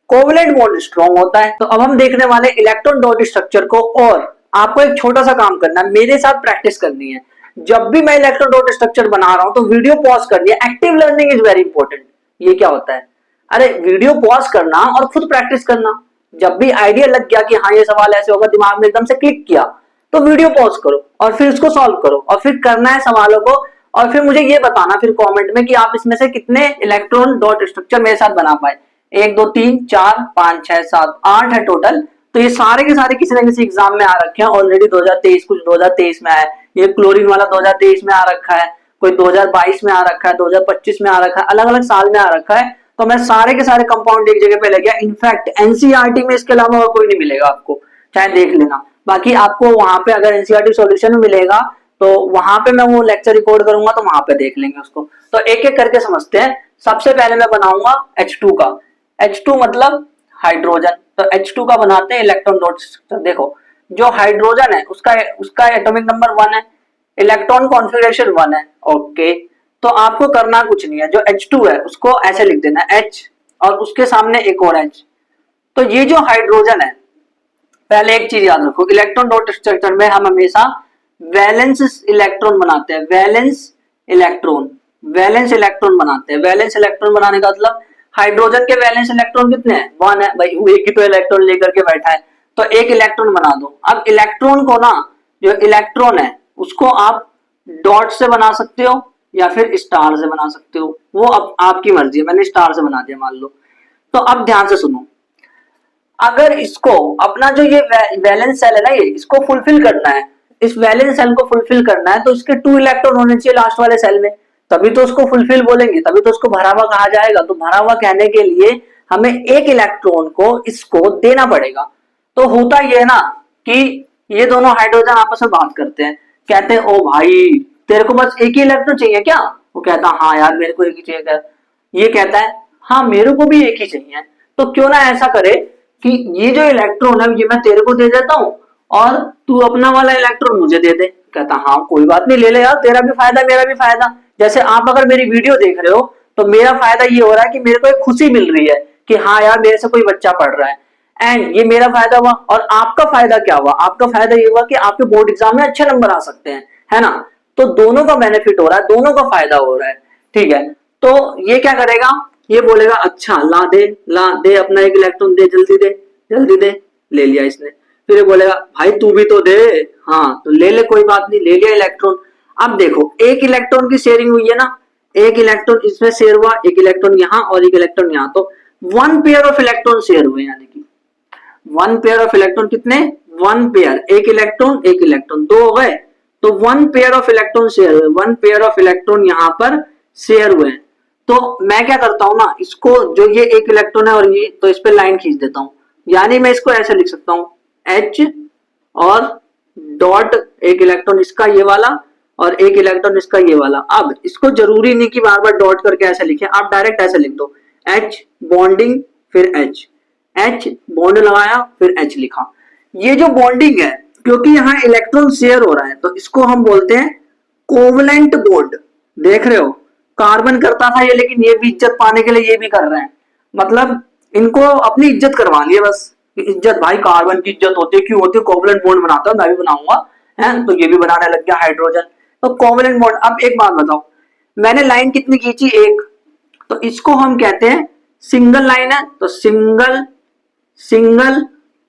कोवलेंट बॉन्ड स्ट्रॉन्ग होता है। तो अब हम देखने वाले इलेक्ट्रॉन डॉट स्ट्रक्चर को, और आपको एक छोटा सा काम करना है, मेरे साथ प्रैक्टिस करनी है। जब भी मैं इलेक्ट्रॉन डॉट स्ट्रक्चर बना रहा हूं तो वीडियो पॉज करनी है, active learning is very important. ये क्या होता है, अरे वीडियो पॉज करना और खुद प्रैक्टिस करना। जब भी आइडिया लग गया कि हाँ ये सवाल ऐसे होगा, दिमाग में एकदम से क्लिक किया, तो वीडियो पॉज करो और फिर उसको सॉल्व करो और फिर करना है सवालों को, और फिर मुझे ये बताना फिर कमेंट में कि आप इसमें से कितने इलेक्ट्रॉन डॉट स्ट्रक्चर मेरे साथ बना पाए। 1 2 3 4 5 6 7 8 है टोटल। तो ये सारे के सारे किसी न किसी एग्जाम में आ रखे हैं ऑलरेडी, 2023 कुछ 2023 में आया, ये क्लोरीन वाला 2023 में आ रखा है, कोई 2022 में आ रखा है, 2025 में आ रखा है, अलग अलग साल में आ रखा है। तो मैं सारे के सारे कंपाउंड एक जगह पे ले गया। इनफैक्ट एनसीईआरटी में इसके अलावा और कोई नहीं मिलेगा आपको, चाहे देख लेना। बाकी आपको वहां पे अगर एनसीईआरटी सॉल्यूशन मिलेगा तो वहां पे मैं वो लेक्चर रिकॉर्ड करूंगा, तो वहां पे देख लेंगे उसको। तो एक एक करके समझते हैं। सबसे पहले मैं बनाऊंगा H2 का। H2 मतलब हाइड्रोजन, तो H2 का बनाते हैं इलेक्ट्रॉन डॉट स्ट्रक्चर। देखो जो हाइड्रोजन है उसका एटॉमिक नंबर 1 है, इलेक्ट्रॉन कॉन्फ़िगरेशन 1 है। ओके, तो आपको करना कुछ नहीं है, जो H2 है उसको ऐसे लिख देना H और उसके सामने एक और H। तो ये जो हाइड्रोजन है, पहले एक चीज याद रखो, इलेक्ट्रॉन डॉट स्ट्रक्चर में हम हमेशा वैलेंस इलेक्ट्रॉन बनाते हैं, वैलेंस इलेक्ट्रॉन बनाते हैं। वैलेंस इलेक्ट्रॉन बनाने का मतलब हाइड्रोजन के वैलेंस इलेक्ट्रॉन कितने हैं, 1 है भाई, वो एक ही तो इलेक्ट्रॉन लेकर के बैठा है, तो एक इलेक्ट्रॉन बना दो। अब इलेक्ट्रॉन को ना, जो इलेक्ट्रॉन है उसको आप डॉट से बना सकते हो या फिर स्टार से बना सकते हो, वो अब आपकी मर्जी है। मैंने स्टार से बना दिया मान लो। तो अब ध्यान से सुनो, अगर इसको अपना जो ये वैलेंस सेल है ना, ये इसको फुलफिल करना है, इस वैलेंस सेल को फुलफिल करना है, तो इसके 2 इलेक्ट्रॉन होने चाहिए लास्ट वाले सेल में, तभी तो उसको फुलफिल बोलेंगे, तभी तो उसको भरा हुआ कहा जाएगा। तो भरा हुआ कहने के लिए हमें एक इलेक्ट्रॉन को इसको देना पड़ेगा। तो होता ये है ना कि ये दोनों हाइड्रोजन आपस में बात करते हैं, कहते हैं ओ भाई तेरे को बस एक ही इलेक्ट्रॉन चाहिए क्या? वो कहता है हाँ यार मेरे को एक ही चाहिए। ये कहता है हाँ मेरे को भी एक ही चाहिए। तो क्यों ना ऐसा करे कि ये जो इलेक्ट्रॉन है ये मैं तेरे को दे देता हूँ और तू अपना वाला इलेक्ट्रॉन मुझे दे दे। कहता हाँ कोई बात नहीं, ले ले यार, तेरा भी फायदा मेरा भी फायदा। जैसे आप अगर मेरी वीडियो देख रहे हो तो मेरा फायदा ये हो रहा है कि मेरे को एक खुशी मिल रही है कि हाँ यार मेरे से कोई बच्चा पढ़ रहा है, एंड ये मेरा फायदा हुआ। और आपका फायदा क्या हुआ? आपका फायदा ये हुआ कि आपके बोर्ड एग्जाम में अच्छे नंबर आ सकते हैं, है ना? तो दोनों का बेनिफिट हो रहा है, दोनों का फायदा हो रहा है, ठीक है। तो ये क्या करेगा, ये बोलेगा अच्छा ला दे अपना एक इलेक्ट्रॉन दे, जल्दी दे। ले लिया इसने। फिर ये बोलेगा भाई तू भी तो दे। हाँ तो ले ले, कोई बात नहीं, ले लिया इलेक्ट्रॉन। अब देखो एक इलेक्ट्रॉन की शेयरिंग हुई है ना, एक इलेक्ट्रॉन इसमें शेयर हुआ, एक इलेक्ट्रॉन यहाँ और एक इलेक्ट्रॉन यहाँ, तो 1 पेयर ऑफ इलेक्ट्रॉन शेयर हुए, यानी कि 1 पेयर ऑफ इलेक्ट्रॉन कितने? 1 पेयर, एक इलेक्ट्रॉन 2 हो गए, तो 1 पेयर ऑफ इलेक्ट्रॉन शेयर हुए, 1 पेयर ऑफ इलेक्ट्रॉन यहाँ पर शेयर हुए। तो मैं क्या करता हूं ना, इसको जो ये एक इलेक्ट्रॉन है और ये, तो इस पे लाइन खींच देता हूं, यानी मैं इसको ऐसे लिख सकता हूं H और डॉट एक इलेक्ट्रॉन इसका ये वाला और एक इलेक्ट्रॉन इसका ये वाला। अब इसको जरूरी नहीं कि बार बार डॉट करके ऐसे लिखे, आप डायरेक्ट ऐसे लिख दो H बॉन्डिंग फिर H बॉन्ड लगाया फिर H लिखा। ये जो बॉन्डिंग है, क्योंकि यहाँ इलेक्ट्रॉन शेयर हो रहा है तो इसको हम बोलते हैं कोवलेंट बॉन्ड। देख रहे हो कार्बन करता था ये, लेकिन ये भी इज्जत पाने के लिए ये भी कर रहे हैं, मतलब इनको अपनी इज्जत करवानी है बस। इज्जत भाई, कार्बन की इज्जत होती है, क्यों होती है? कोवलेंट बॉन्ड बनाता है, मैं भी बनाऊंगा, है तो ये भी बनाने लग गया हाइड्रोजन। तो कोवलेंट बॉन्ड। अब एक बात बताओ, मैंने लाइन कितनी खींची? एक, तो इसको हम कहते हैं सिंगल लाइन है, तो सिंगल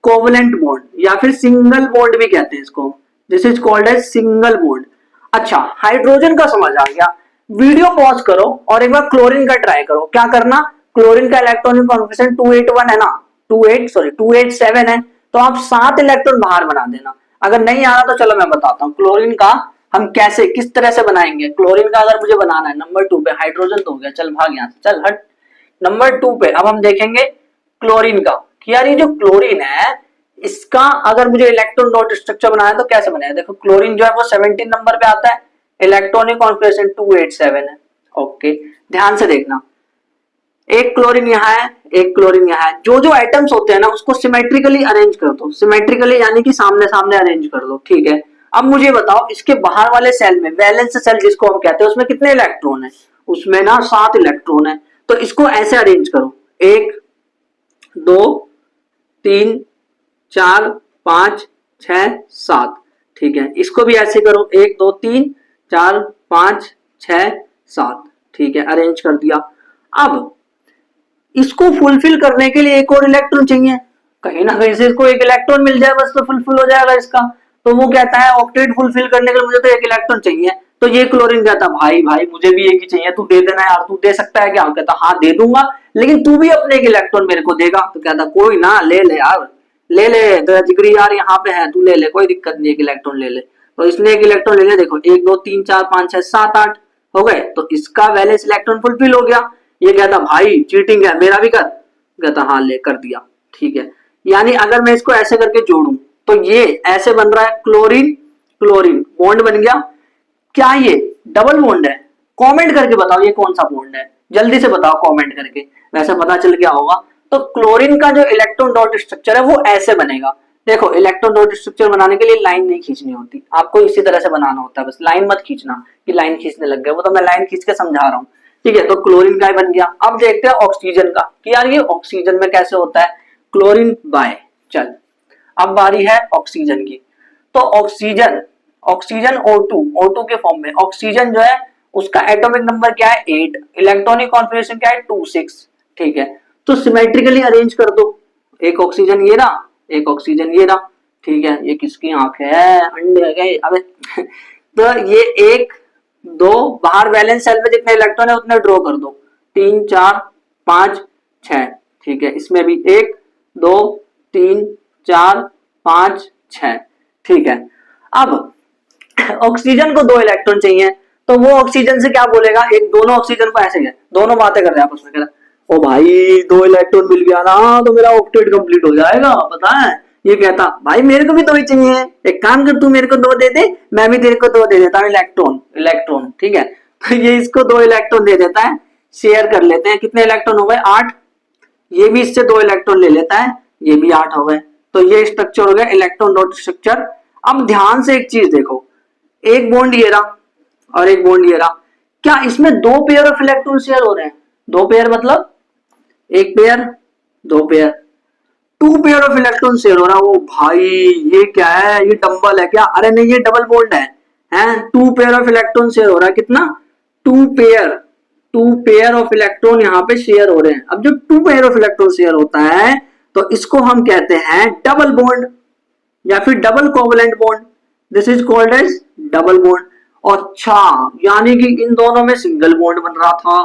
कोवलेंट बॉन्ड या फिर सिंगल बॉन्ड भी कहते हैं इसको, this is called as single bond. अच्छा हाइड्रोजन का समझ आ गया। वीडियो पॉज करो और एक बार क्लोरीन का ट्राई करो। क्या करना, क्लोरीन का इलेक्ट्रॉनिक कॉन्फिगरेशन 281 है ना, 287 है, तो आप 7 इलेक्ट्रॉन बाहर बना देना। अगर नहीं आ रहा तो चलो मैं बताता हूँ क्लोरीन का हम कैसे किस तरह से बनाएंगे। क्लोरीन का अगर मुझे बनाना है नंबर 2 पे, हाइड्रोजन तो हो गया, चल भाग यहाँ से, चल हट। नंबर 2 पे अब हम देखेंगे क्लोरीन का कि यार ये जो क्लोरीन है इसका अगर मुझे इलेक्ट्रॉन डॉट स्ट्रक्चर बनाना है तो कैसे बनाया। देखो क्लोरीन जो है वो 17 नंबर पे आता है, इलेक्ट्रॉनिक कॉन्फ़िगरेशन 287 है। ओके, ध्यान से देखना, एक क्लोरीन यहाँ है, एक क्लोरीन यहाँ है। जो जो एटम्स होते हैं ना उसको सिमेट्रिकली अरेंज कर दो, सिमेट्रिकली यानी कि सामने सामने अरेंज कर दो, ठीक है। अब मुझे बताओ इसके बाहर वाले सेल में, वैलेंस सेल जिसको हम कहते हैं, उसमें कितने इलेक्ट्रॉन है? उसमें ना 7 इलेक्ट्रॉन है। तो इसको ऐसे अरेंज करो, 1 2 3 4 5 6 7, ठीक है। इसको भी ऐसे करो, 1 2 3 4 5 6 7, ठीक है, अरेंज कर दिया। अब इसको फुलफिल करने के लिए एक और इलेक्ट्रॉन चाहिए, कहीं ना कहीं से इसको एक इलेक्ट्रॉन मिल जाए बस तो फुलफिल हो जाएगा इसका। तो वो कहता है ऑक्टेट फुलफिल करने के लिए मुझे तो एक इलेक्ट्रॉन चाहिए। तो ये क्लोरीन कहता है भाई भाई मुझे भी एक ही चाहिए, तू दे देना यार, तू दे सकता है क्या? कहता हाँ दे दूंगा, लेकिन तू भी अपने एक इलेक्ट्रॉन मेरे को देगा। तो कहता कोई ना, ले ले यार, ले ले, तेरा जिगरी यार यहाँ पे है, तू ले ले, कोई दिक्कत नहीं, एक इलेक्ट्रॉन ले ले। तो इसने एक इलेक्ट्रॉन ले लिया, देखो 1 2 3 4 5 6 7 8 हो गए। तो इसका वैलेंस इलेक्ट्रॉन फुलफिल हो गया। ये कहता भाई चीटिंग है, मेरा भी कर। कहता हाँ ले कर दिया, ठीक है। यानी अगर मैं इसको ऐसे करके जोड़ूं तो ये ऐसे बन रहा है, क्लोरीन क्लोरीन बॉन्ड बन गया। क्या ये डबल बॉन्ड है? कमेंट करके बताओ ये कौन सा बॉन्ड है, जल्दी से बताओ कमेंट करके, वैसे पता चल गया होगा। तो क्लोरीन का जो इलेक्ट्रॉन डॉट स्ट्रक्चर है वो ऐसे बनेगा। देखो इलेक्ट्रॉन डॉट स्ट्रक्चर बनाने के लिए लाइन नहीं खींचनी होती, आपको इसी तरह से बनाना होता है, बस लाइन मत खींचना कि लाइन खींचने लग गए, वो तो मैं लाइन खींच के समझा रहा हूँ, ठीक है। तो क्लोरीन का बन गया। अब देखते हैं ऑक्सीजन का कि यार ये ऑक्सीजन में कैसे होता है। क्लोरीन बाय, चल अब बारी है ऑक्सीजन की। तो ऑक्सीजन, ऑक्सीजन O2, O2 के फॉर्म में ऑक्सीजन जो है उसका एटॉमिक नंबर क्या है 8, इलेक्ट्रॉनिक कॉन्फ़िगरेशन क्या है 26, ठीक है। तो सिमेट्रिकली अरेंज कर दो, एक ऑक्सीजन ये रहा, एक ऑक्सीजन ये रहा, ठीक है। ये किसकी आंख है, अंडे गए अबे तो ये 1 2 बाहर वैलेंस सेल में जितने इलेक्ट्रॉन है उतने ड्रॉ कर दो, 3 4 5 6, ठीक है। इसमें भी 1 2 3 4 5 6, ठीक है। अब ऑक्सीजन को 2 इलेक्ट्रॉन चाहिए, तो वो ऑक्सीजन से क्या बोलेगा, एक दोनों ऑक्सीजन को ऐसे है, दोनों बातें कर रहे हैं आपस में, कह रहा ओ भाई 2 इलेक्ट्रॉन मिल गया ना तो मेरा ऑक्टेट कंप्लीट हो जाएगा, पता है। ये कहता भाई मेरे को भी 2 ही चाहिए, एक काम कर तू मेरे को 2 दे दे, मैं भी तेरे को 2 दे देता हूँ इलेक्ट्रॉन इलेक्ट्रॉन, ठीक है। तो ये इसको 2 इलेक्ट्रॉन दे देता है, शेयर कर लेते हैं, कितने इलेक्ट्रॉन हो गए 8। ये भी इससे 2 इलेक्ट्रॉन ले लेता है, ये भी 8 हो गए। तो ये स्ट्रक्चर हो गया इलेक्ट्रॉन डॉट स्ट्रक्चर। अब ध्यान से एक चीज देखो, एक बॉन्ड ये रहा और एक बॉन्ड ये रहा, क्या इसमें 2 पेयर ऑफ इलेक्ट्रॉन शेयर हो रहे हैं? 2 पेयर मतलब 1 pair 2 pair, 2 pair of electron share हो रहा है। वो भाई ये क्या है, ये डंबल है क्या? अरे नहीं ये डबल बॉन्ड है, हैं 2 पेयर ऑफ इलेक्ट्रॉन शेयर हो रहा है, कितना 2 पेयर, 2 पेयर ऑफ इलेक्ट्रॉन यहाँ पे शेयर हो रहे हैं। अब जब 2 पेयर ऑफ इलेक्ट्रॉन शेयर होता है तो इसको हम कहते हैं डबल बॉन्ड या फिर double covalent bond, this is called as double bond. अच्छा यानी कि इन दोनों में सिंगल बॉन्ड बन रहा था,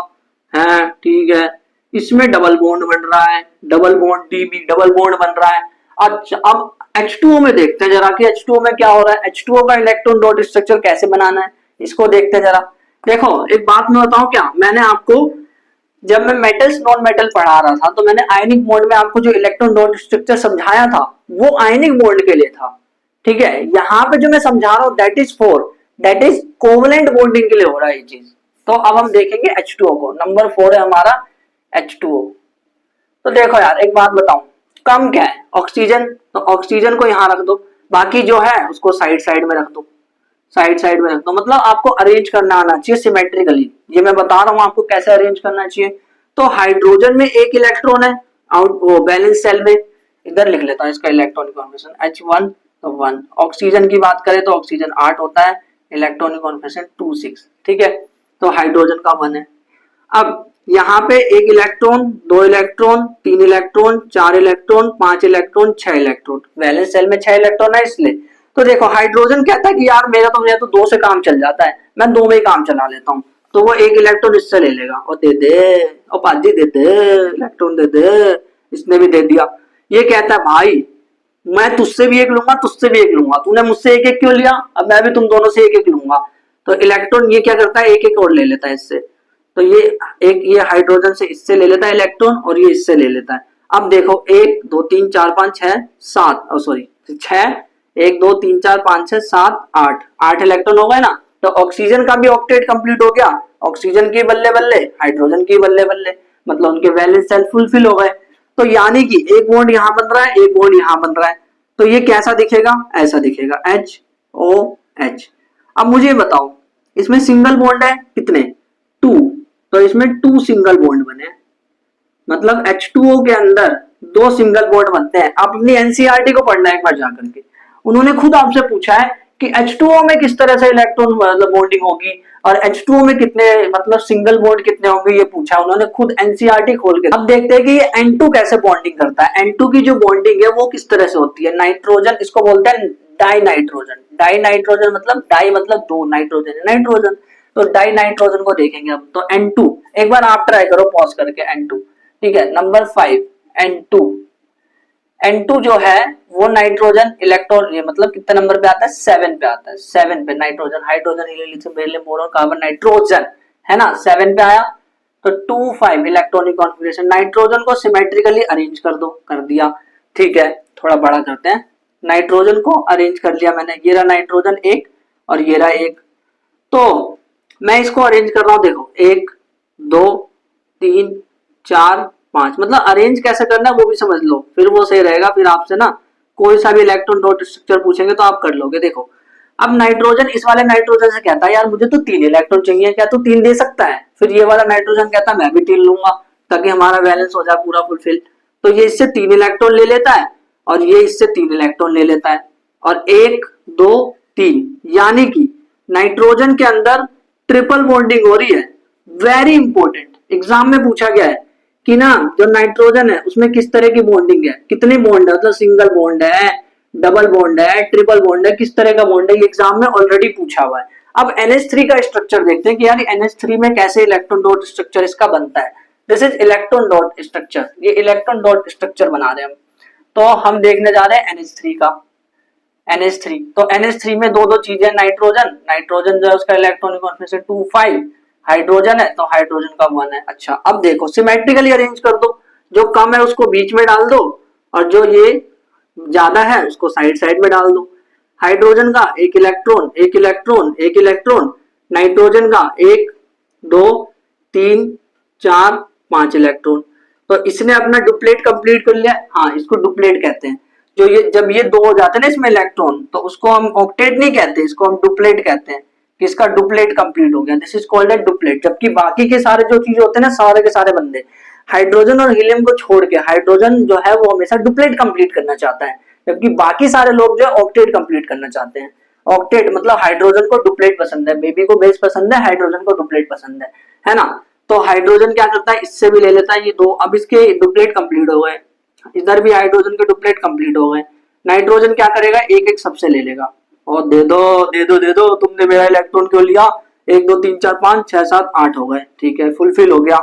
है ठीक है, इसमें डबल बॉन्ड बन रहा है, double bond dB double bond बन रहा है। अच्छा अब H2O में देखते हैं जरा कि H2O में क्या हो रहा है, H2O का इलेक्ट्रॉन डॉट स्ट्रक्चर कैसे बनाना है, इसको देखते हैं जरा। देखो एक बात मैं बताऊं क्या, मैंने आपको जब मैं मेटल्स नॉन मेटल पढ़ा रहा था तो मैंने आयनिक बॉन्ड में आपको जो इलेक्ट्रॉन डॉट स्ट्रक्चर समझाया था वो आयनिक बॉन्ड के लिए था, ठीक है। यहाँ पे जो मैं समझा रहा हूँ दैट इज कोवलेंट बॉन्डिंग के लिए हो रहा है ये चीज। तो अब हम देखेंगे H2O को, नंबर 4 है हमारा H2O। तो देखो यार एक बात बताऊं, कम क्या है ऑक्सीजन, तो ऑक्सीजन को यहाँ रख दो, बाकी जो है उसको साइड साइड में रख दो, साइड साइड में रख दो, मतलब आपको अरेंज करना आना चाहिए सिमेट्रिकली। ये मैं बता रहा हूँ आपको कैसे अरेंज करना चाहिए। तो हाइड्रोजन में 1 इलेक्ट्रॉन है आउट वो बैलेंस सेल में, इधर लिख लेता हूँ इसका इलेक्ट्रॉनिक कॉन्फिगरेशन H1 तो 1। ऑक्सीजन की बात करें तो ऑक्सीजन 8 होता है, इलेक्ट्रॉनिक कॉन्फिगरेशन 26, ठीक है। तो हाइड्रोजन का 1 है। अब यहाँ पे 1 electron 2 electron 3 electron 4 electron 5 electron 6 electron, valence shell में 6 इलेक्ट्रॉन है इसलिए। तो देखो हाइड्रोजन कहता है कि यार मेरा तो 2 से काम चल जाता है, मैं 2 में ही काम चला लेता हूँ। तो वो 1 इलेक्ट्रॉन इससे ले लेगा और दे दे, और पाजी दे दे इलेक्ट्रॉन दे दे, इसने भी दे दिया। ये कहता है भाई मैं तुझसे भी 1 लूंगा तुझसे भी 1 लूंगा, तूने मुझसे 1 क्यों लिया, अब मैं भी तुम दोनों से 1 लूंगा। तो इलेक्ट्रॉन ये क्या करता है 1 और ले लेता है इससे, तो ये हाइड्रोजन से इससे ले लेता है इलेक्ट्रॉन और ये इससे ले लेता है। अब देखो 1 2 3 4 5 6 7 सॉरी 6 1 2 3 4 5 6 7 8 इलेक्ट्रॉन हो गए ना। तो ऑक्सीजन का भी ऑक्टेट कंप्लीट हो गया, ऑक्सीजन की बल्ले बल्ले, हाइड्रोजन की बल्ले बल्ले, मतलब उनके वैलेंस शेल फुलफिल हो गए। तो यानी कि एक बॉन्ड यहां बन रहा है, एक बॉन्ड यहां बन रहा है, तो ये कैसा दिखेगा, ऐसा दिखेगा HOH। अब मुझे बताओ इसमें सिंगल बॉन्ड है कितने, 2, तो इसमें 2 सिंगल बॉन्ड बने, मतलब H2O के अंदर 2 सिंगल बॉन्ड बनते हैं। आप अपनी एनसीईआरटी को पढ़ना एक बार जाकर के, उन्होंने खुद आपसे पूछा है कि H2O में किस तरह से इलेक्ट्रॉन मतलब बॉन्डिंग होगी और H2O में कितने मतलब सिंगल बॉन्ड कितने होंगे, ये पूछा उन्होंने खुद एनसीईआरटी खोल के। अब देखते हैं कि ये N2 कैसे बॉन्डिंग करता है। N2 की जो बॉन्डिंग है वो किस तरह से होती है, नाइट्रोजन, इसको बोलते हैं डाई नाइट्रोजन। डाई नाइट्रोजन मतलब डाई मतलब 2, नाइट्रोजन नाइट्रोजन, तो डाई नाइट्रोजन को देखेंगे हम। तो N2 एक बार आप ट्राई करो पॉज करके, N2, ठीक है। नंबर 5 N2, N2 जो है वो नाइट्रोजन इलेक्ट्रॉन, ये मतलब कितने नंबर पे आता है, 7 पे आता है। 7 पे nitrogen, hydrogen, helium, lithium, beryllium, boron, carbon, nitrogen, है ना, 7 पे आया। तो 2 5 इलेक्ट्रॉनिक कॉन्फ़िगरेशन। नाइट्रोजन को सिमेट्रिकली अरेंज कर दो, कर दिया, ठीक है। थोड़ा बड़ा करते हैं, नाइट्रोजन को अरेंज कर लिया मैंने, ये रहा नाइट्रोजन एक और ये रहा एक। तो मैं इसको अरेंज कर रहा हूं, देखो 1 2 3 4 5, मतलब अरेंज कैसे करना है वो भी समझ लो, फिर वो सही रहेगा। फिर आपसे ना कोई सा भी इलेक्ट्रॉन डॉट स्ट्रक्चर पूछेंगे तो आप कर लोगे। देखो अब नाइट्रोजन इस वाले नाइट्रोजन से कहता है यार मुझे तो 3 इलेक्ट्रॉन चाहिए, क्या तू 3 दे सकता है? फिर ये वाला नाइट्रोजन कहता है मैं भी 3 लूंगा ताकि हमारा बैलेंस हो जाए पूरा फुलफिल। तो ये इससे 3 इलेक्ट्रॉन ले लेता है और ये इससे 3 इलेक्ट्रॉन ले लेता है, और 1 2 3, यानी कि नाइट्रोजन के अंदर ट्रिपल बॉन्डिंग हो रही है। वेरी इंपॉर्टेंट, एग्जाम में पूछा गया है कि ना जो नाइट्रोजन है उसमें किस तरह की बॉन्डिंग है, कितनी बॉन्ड है, मतलब सिंगल बॉन्ड है, डबल बॉन्ड है, ट्रिपल बॉन्ड है, किस तरह का बॉन्ड है, ये एग्जाम में ऑलरेडी पूछा हुआ है। अब NH3 का स्ट्रक्चर देखते हैं कि यार NH3 में कैसे इलेक्ट्रॉन डॉट स्ट्रक्चर इसका बनता है। This is electron dot structure, ये इलेक्ट्रॉन डॉट स्ट्रक्चर बना रहे हैं हम। तो हम देखने जा रहे हैं NH3 का। NH3, तो NH3 में दो दो चीजें, नाइट्रोजन, नाइट्रोजन जो है उसका इलेक्ट्रॉनिक कॉन्फिगरेशन 2 5, हाइड्रोजन है तो हाइड्रोजन का 1 है। अच्छा अब देखो सिमेट्रिकली अरेंज कर दो, जो कम है उसको बीच में डाल दो और जो ये ज्यादा है उसको साइड साइड में डाल दो। हाइड्रोजन का 1 इलेक्ट्रॉन 1 इलेक्ट्रॉन 1 इलेक्ट्रॉन, नाइट्रोजन का 1 2 3 4 5 इलेक्ट्रॉन। तो इसने अपना डुप्लेट कंप्लीट कर लिया, हाँ इसको डुप्लेट कहते हैं। जो ये जब ये 2 हो जाते हैं ना इसमें इलेक्ट्रॉन, तो उसको हम ऑक्टेट नहीं कहते, इसको हम डुप्लेट कहते हैं कि इसका डुप्लेट कंप्लीट हो गया, this is called a duplet. जबकि बाकी के सारे जो चीज होते हैं ना, सारे के सारे बंदे हाइड्रोजन और हीलियम को छोड़ के, हाइड्रोजन जो है वो हमेशा डुप्लेट कंप्लीट करना चाहता है, जबकि बाकी सारे लोग जो है ऑक्टेट कंप्लीट करना चाहते हैं। ऑक्टेट मतलब हाइड्रोजन को डुप्लेट पसंद है, बेबी को बेस पसंद है, हाइड्रोजन को डुप्लेट पसंद है ना। तो हाइड्रोजन क्या करता है, इससे भी ले लेता है ये 2, अब इसके डुप्लेट कंप्लीट हो गए, इधर भी हाइड्रोजन के डुप्लेट कंप्लीट हो गए। नाइट्रोजन क्या करेगा, एक एक सबसे ले लेगा और दे दो दे दो दे दो, तुमने मेरा इलेक्ट्रॉन क्यों लिया, 1 2 3 4 5 6 7 8 हो गए, ठीक है, फुलफिल हो गया।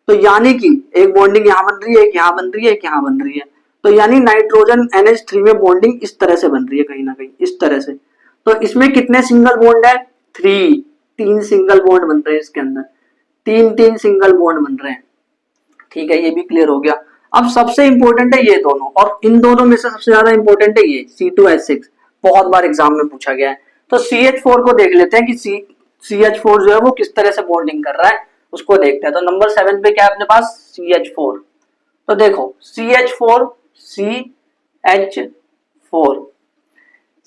तो यानी कि एक बॉन्डिंग यहाँ बन रही है, एक यहाँ बन रही है, एक यहाँ बन रही है। तो यानी नाइट्रोजन NH3 में बॉन्डिंग इस तरह से बन रही है, कहीं ना कहीं इस तरह से। तो इसमें कितने सिंगल बॉन्ड है, 3 सिंगल बॉन्ड बन रहे हैं इसके अंदर, 3 सिंगल बॉन्ड बन रहे हैं, ठीक है, ये भी क्लियर हो गया। अब सबसे इंपॉर्टेंट है ये दोनों, और इन दोनों में से सबसे ज्यादा इंपॉर्टेंट है ये C2H6, बहुत बार एग्जाम में पूछा गया है। तो CH4 को देख लेते हैं कि CH4 जो है वो किस तरह से बॉन्डिंग कर रहा है, उसको देखते हैं। तो नंबर 7 पे क्या है अपने पास, CH4। तो देखो CH4 CH4,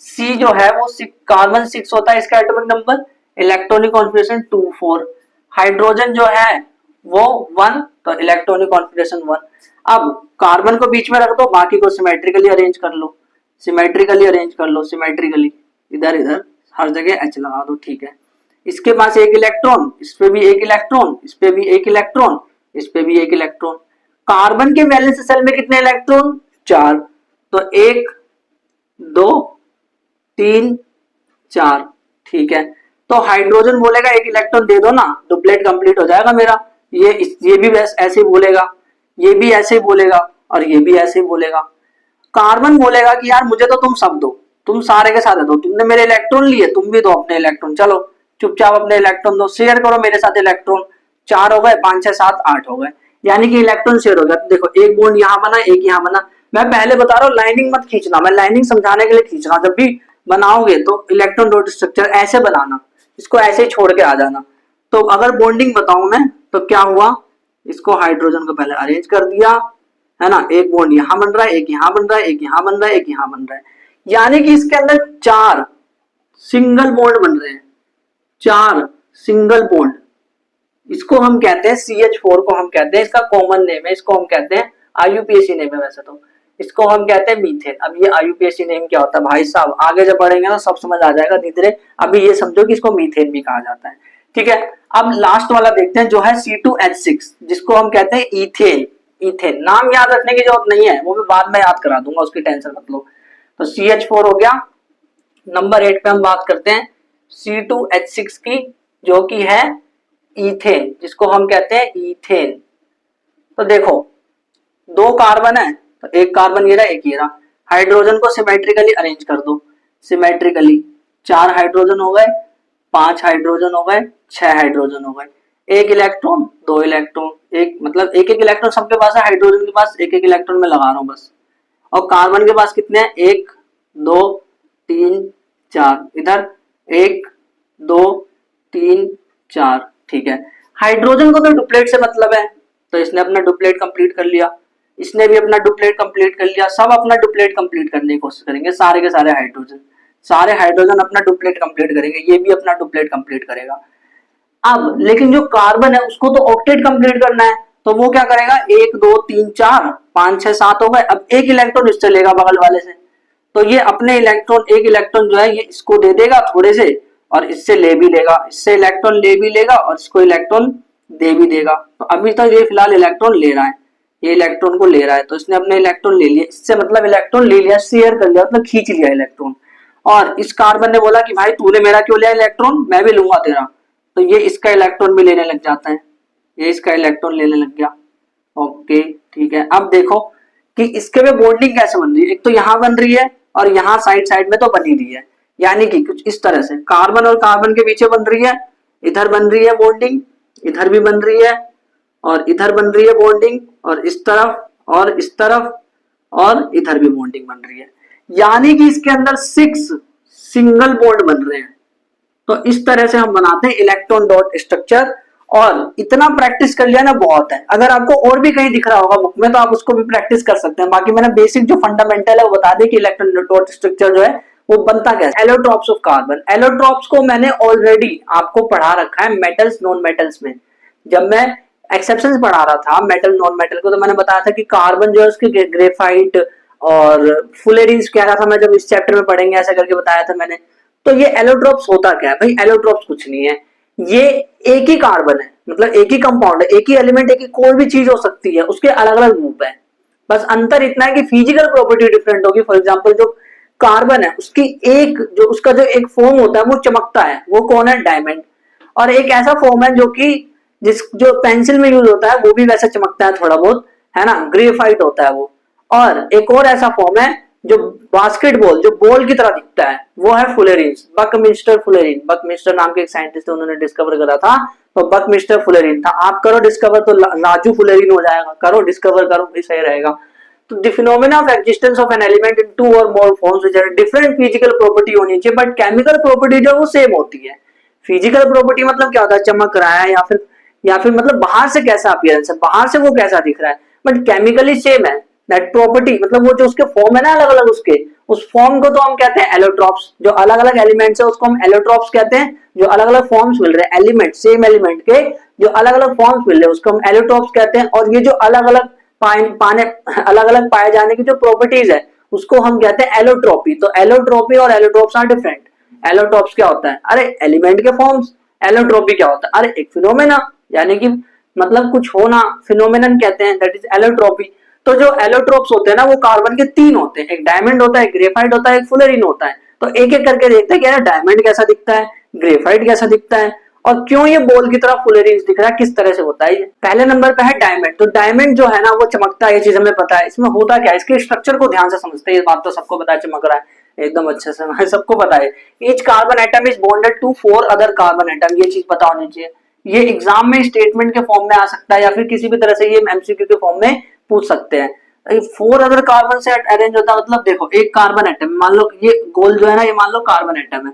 C जो है वो कार्बन 6 होता है इसका atomic number, electronic configuration 2 4, hydrogen जो है वो 1, तो इलेक्ट्रॉनिक कॉन्फिगरेशन 1। अब कार्बन को बीच में रख दो, बाकी को सिमेट्रिकली अरेंज कर लो, सिमेट्रिकली अरेंज कर लो, सिमेट्रिकली इधर इधर हर जगह H लगा दो, ठीक है। इसके पास 1 इलेक्ट्रॉन, इस पे भी 1 इलेक्ट्रॉन, इस पे भी 1 इलेक्ट्रॉन, इस पे भी 1 इलेक्ट्रॉन। कार्बन के वैलेंस शेल में कितने इलेक्ट्रॉन, 4, तो 1 2 3 4, ठीक है। तो हाइड्रोजन बोलेगा 1 इलेक्ट्रॉन दे दो ना, डुप्लेट कंप्लीट हो जाएगा मेरा। ये भी ऐसे ही बोलेगा, ये भी ऐसे ही बोलेगा और ये भी ऐसे ही बोलेगा। कार्बन बोलेगा कि यार मुझे तो तुम सब दो, तुम सारे के सारे दो, तुमने मेरे इलेक्ट्रॉन लिए, तुम भी दो अपने इलेक्ट्रॉन, चलो चुपचाप अपने इलेक्ट्रॉन दो, शेयर करो मेरे साथ इलेक्ट्रॉन। 4 हो गए, 5 6 7 8 हो गए, यानी कि इलेक्ट्रॉन शेयर हो गया। तो देखो एक बॉन्ड यहाँ बना, एक यहाँ बना। मैं पहले बता रहा हूँ लाइनिंग मत खींचना, मैं लाइनिंग समझाने के लिए खींच रहा हूँ। जब भी बनाओगे तो इलेक्ट्रॉन डॉट स्ट्रक्चर ऐसे बनाना, इसको ऐसे ही छोड़ के आ जाना। तो अगर बॉन्डिंग बताऊं मैं तो क्या हुआ, इसको हाइड्रोजन को पहले अरेंज कर दिया, है ना, एक बॉन्ड यहां बन रहा है, एक यहां बन रहा है, एक यहां बन रहा है, एक यहां बन रहा है, यानी कि इसके अंदर 4 सिंगल बॉन्ड बन रहे हैं, 4 सिंगल बॉन्ड। इसको हम कहते हैं CH4 को हम कहते हैं, इसका कॉमन नेम है, इसको हम कहते हैं IUPAC नेम है वैसे तो, इसको हम कहते हैं मीथेन। अब ये IUPAC नेम क्या होता है भाई साहब, आगे जब पढ़ेंगे ना सब समझ आ जाएगा धीरे धीरे। अभी ये समझो कि इसको मीथेन भी कहा जाता है, ठीक है। अब लास्ट वाला देखते हैं जो है C2H6, जिसको हम कहते हैं इथेन। इथेन नाम याद रखने की जरूरत नहीं है, वो मैं बाद में याद करा दूंगा, उसकी टेंशन मत लो। तो CH4 हो गया। नंबर 8 पे हम बात करते हैं C2H6 की, जो कि है इथेन, जिसको हम कहते हैं इथेन। तो देखो 2 कार्बन है, तो एक कार्बन ये रहा, एक ये रहा। हाइड्रोजन को सिमेट्रिकली अरेंज कर दो, सिमेट्रिकली 4 हाइड्रोजन हो गए, 5 हाइड्रोजन हो गए, 6 हाइड्रोजन हो गए, एक इलेक्ट्रॉन 2 इलेक्ट्रॉन, एक मतलब एक एक इलेक्ट्रॉन सबके पास है, हाइड्रोजन के पास एक एक इलेक्ट्रॉन में लगा रहा हूं बस। और कार्बन के पास कितने हैं, 1 2 3 4, इधर 1 2 3 4, ठीक है। हाइड्रोजन को तो डुप्लेट से मतलब है, तो इसने अपना डुप्लेट कंप्लीट कर लिया, इसने भी अपना डुप्लेट कंप्लीट कर लिया, सब अपना डुप्लेट कंप्लीट करने की कोशिश करेंगे, सारे के सारे हाइड्रोजन, सारे हाइड्रोजन अपना डुप्लेट कंप्लीट करेंगे, ये भी अपना डुप्लेट कंप्लीट करेगा। अब लेकिन जो कार्बन है उसको तो ऑक्टेट कंप्लीट करना है, तो वो क्या करेगा, 1 2 3 4 5 6 7 हो गए। अब एक इलेक्ट्रॉन इससे लेगा बगल वाले से, तो ये अपने इलेक्ट्रॉन, एक इलेक्ट्रॉन जो है ये इसको दे देगा थोड़े से, और इससे ले भी लेगा, इससे इलेक्ट्रॉन ले भी लेगा और इसको इलेक्ट्रॉन दे भी देगा। तो अभी तक ये फिलहाल इलेक्ट्रॉन ले रहा है, ये इलेक्ट्रॉन को ले रहा है, तो इसने अपने इलेक्ट्रॉन ले लिया, इससे मतलब इलेक्ट्रॉन ले लिया, शेयर कर लिया, मतलब खींच लिया इलेक्ट्रॉन। और इस कार्बन ने बोला कि भाई तूने मेरा क्यों लिया इलेक्ट्रॉन, मैं भी लूंगा तेरा, तो ये इसका इलेक्ट्रॉन भी लेने लग जाता है, ये इसका इलेक्ट्रॉन लेने लग गया। ओके ठीक है। अब देखो कि इसके में बॉन्डिंग कैसे बन रही है, एक तो यहां बन रही है और यहाँ साइड साइड में तो बनी रही है, यानी कि कुछ इस तरह से कार्बन और कार्बन के पीछे बन रही है, इधर बन रही है बॉन्डिंग, इधर भी बन रही है, और इधर बन रही है बॉन्डिंग, और इस तरफ और इस तरफ और इधर भी बॉन्डिंग बन रही है, यानी कि इसके अंदर 6 सिंगल बॉन्ड बन रहे हैं। तो इस तरह से हम बनाते हैं इलेक्ट्रॉन डॉट स्ट्रक्चर, और इतना प्रैक्टिस कर लिया ना बहुत है। अगर आपको और भी कहीं दिख रहा होगा बुक में तो आप उसको भी प्रैक्टिस कर सकते हैं, बाकी मैंने बेसिक जो फंडामेंटल है वो बता दें कि इलेक्ट्रॉन डॉट स्ट्रक्चर जो है वो बनता कैसे। एलोट्रॉप्स ऑफ कार्बन, एलोट्रॉप्स को मैंने ऑलरेडी आपको पढ़ा रखा है मेटल्स नॉन मेटल्स में। जब मैं एक्सेप्शंस पढ़ा रहा था मेटल नॉन मेटल को, तो मैंने बताया था कि कार्बन जो है उसके ग्रेफाइट और फुलेरिन्स कह रहा था मैं, जब इस चैप्टर में पढ़ेंगे ऐसा करके बताया था मैंने। तो ये एलोट्रॉप्स होता क्या है भाई, एलोट्रॉप्स कुछ नहीं है, ये एक ही कार्बन है, मतलब एक ही कंपाउंड है, एक ही एलिमेंट है, कि कोई भी चीज हो सकती है, उसके अलग अलग ग्रुप है, बस अंतर इतना है कि फिजिकल प्रॉपर्टी डिफरेंट होगी। फॉर एग्जांपल जो कार्बन है उसकी एक जो उसका जो एक फॉर्म होता है वो चमकता है, वो कौन है, डायमंड। और एक ऐसा फॉर्म है जो कि जिस जो पेंसिल में यूज होता है वो भी वैसा चमकता है थोड़ा बहुत, है ना, ग्रेफाइट होता है वो। और एक और ऐसा फॉर्म है जो बास्केटबॉल, जो बॉल की तरह दिखता है, वो है फुलेरिन्स, बकमिंस्टर फुलेरिन। बकमिंस्टर नाम के एक साइंटिस्ट थे, उन्होंने डिस्कवर करा था, तो बकमिंस्टर फुलेरिन था। आप करो डिस्कवर तो राजू फुलेरिन हो जाएगा, करो डिस्कवर करो भी सही रहेगा। तो the phenomena of existence of an element in 2 और more forms which are different physical property होनी चाहिए, बट केमिकल प्रॉपर्टी जो वो सेम होती है। फिजिकल प्रॉपर्टी मतलब क्या होता है, चमक रहा है या फिर मतलब बाहर से कैसा अपीयरेंस है, बाहर से वो कैसा दिख रहा है, बट केमिकली सेम है। दैट प्रॉपर्टी मतलब वो जो उसके फॉर्म है ना अलग अलग उसके, उस फॉर्म को तो हम कहते हैं एलोट्रॉप्स। जो अलग अलग एलिमेंट्स है उसको हम एलोट्रॉप्स कहते हैं, जो अलग अलग फॉर्म्स मिल रहे हैं एलिमेंट, सेम एलिमेंट के जो अलग अलग फॉर्म्स मिल रहे हैं उसको हम एलोट्रॉप्स कहते हैं। और ये जो अलग अलग पाए जाने की जो प्रॉपर्टीज है उसको हम कहते हैं एलोट्रोपी। तो एलोट्रोपी और एलोट्रॉप्स आर डिफरेंट। एलोट्रॉप्स क्या होता है, अरे एलिमेंट के फॉर्म्स। एलोट्रोपी क्या होता है, अरे एक फिनोमेना, यानी कि मतलब कुछ होना, फिनोमेनन कहते हैं, दैट इज एलोट्रोपी। तो जो एलोट्रोप्स होते हैं ना वो कार्बन के 3 होते हैं, एक डायमंड होता है, एक ग्रेफाइट होता है, एक फुलेरिन होता है। तो एक एक करके देखते हैं कि यार डायमंड कैसा दिखता है, ग्रेफाइट कैसा दिखता है, और क्यों ये बॉल की तरह फुलेरिन दिख रहा है, किस तरह से होता है ये। पहले नंबर पे है डायमंड। तो डायमंड जो है ना वो चमकता है, ये चीज हमें पता है। इसमें होता क्या है, इसके स्ट्रक्चर को ध्यान से समझते हैं, ये बात तो सबको पता है, चमक रहा है एकदम अच्छे से सबको पता है। Each carbon atom is bonded to 4 other carbon atom, ये चीज पता होनी चाहिए। ये एग्जाम में स्टेटमेंट के फॉर्म में आ सकता है या फिर किसी भी तरह से ये एमसीक्यू के फॉर्म में पूछ सकते हैं। 4 अदर कार्बन से अरेंज होता है, मतलब देखो एक कार्बन एटम, मान लो ये गोल जो है ना, ये मान लो कार्बन एटम है,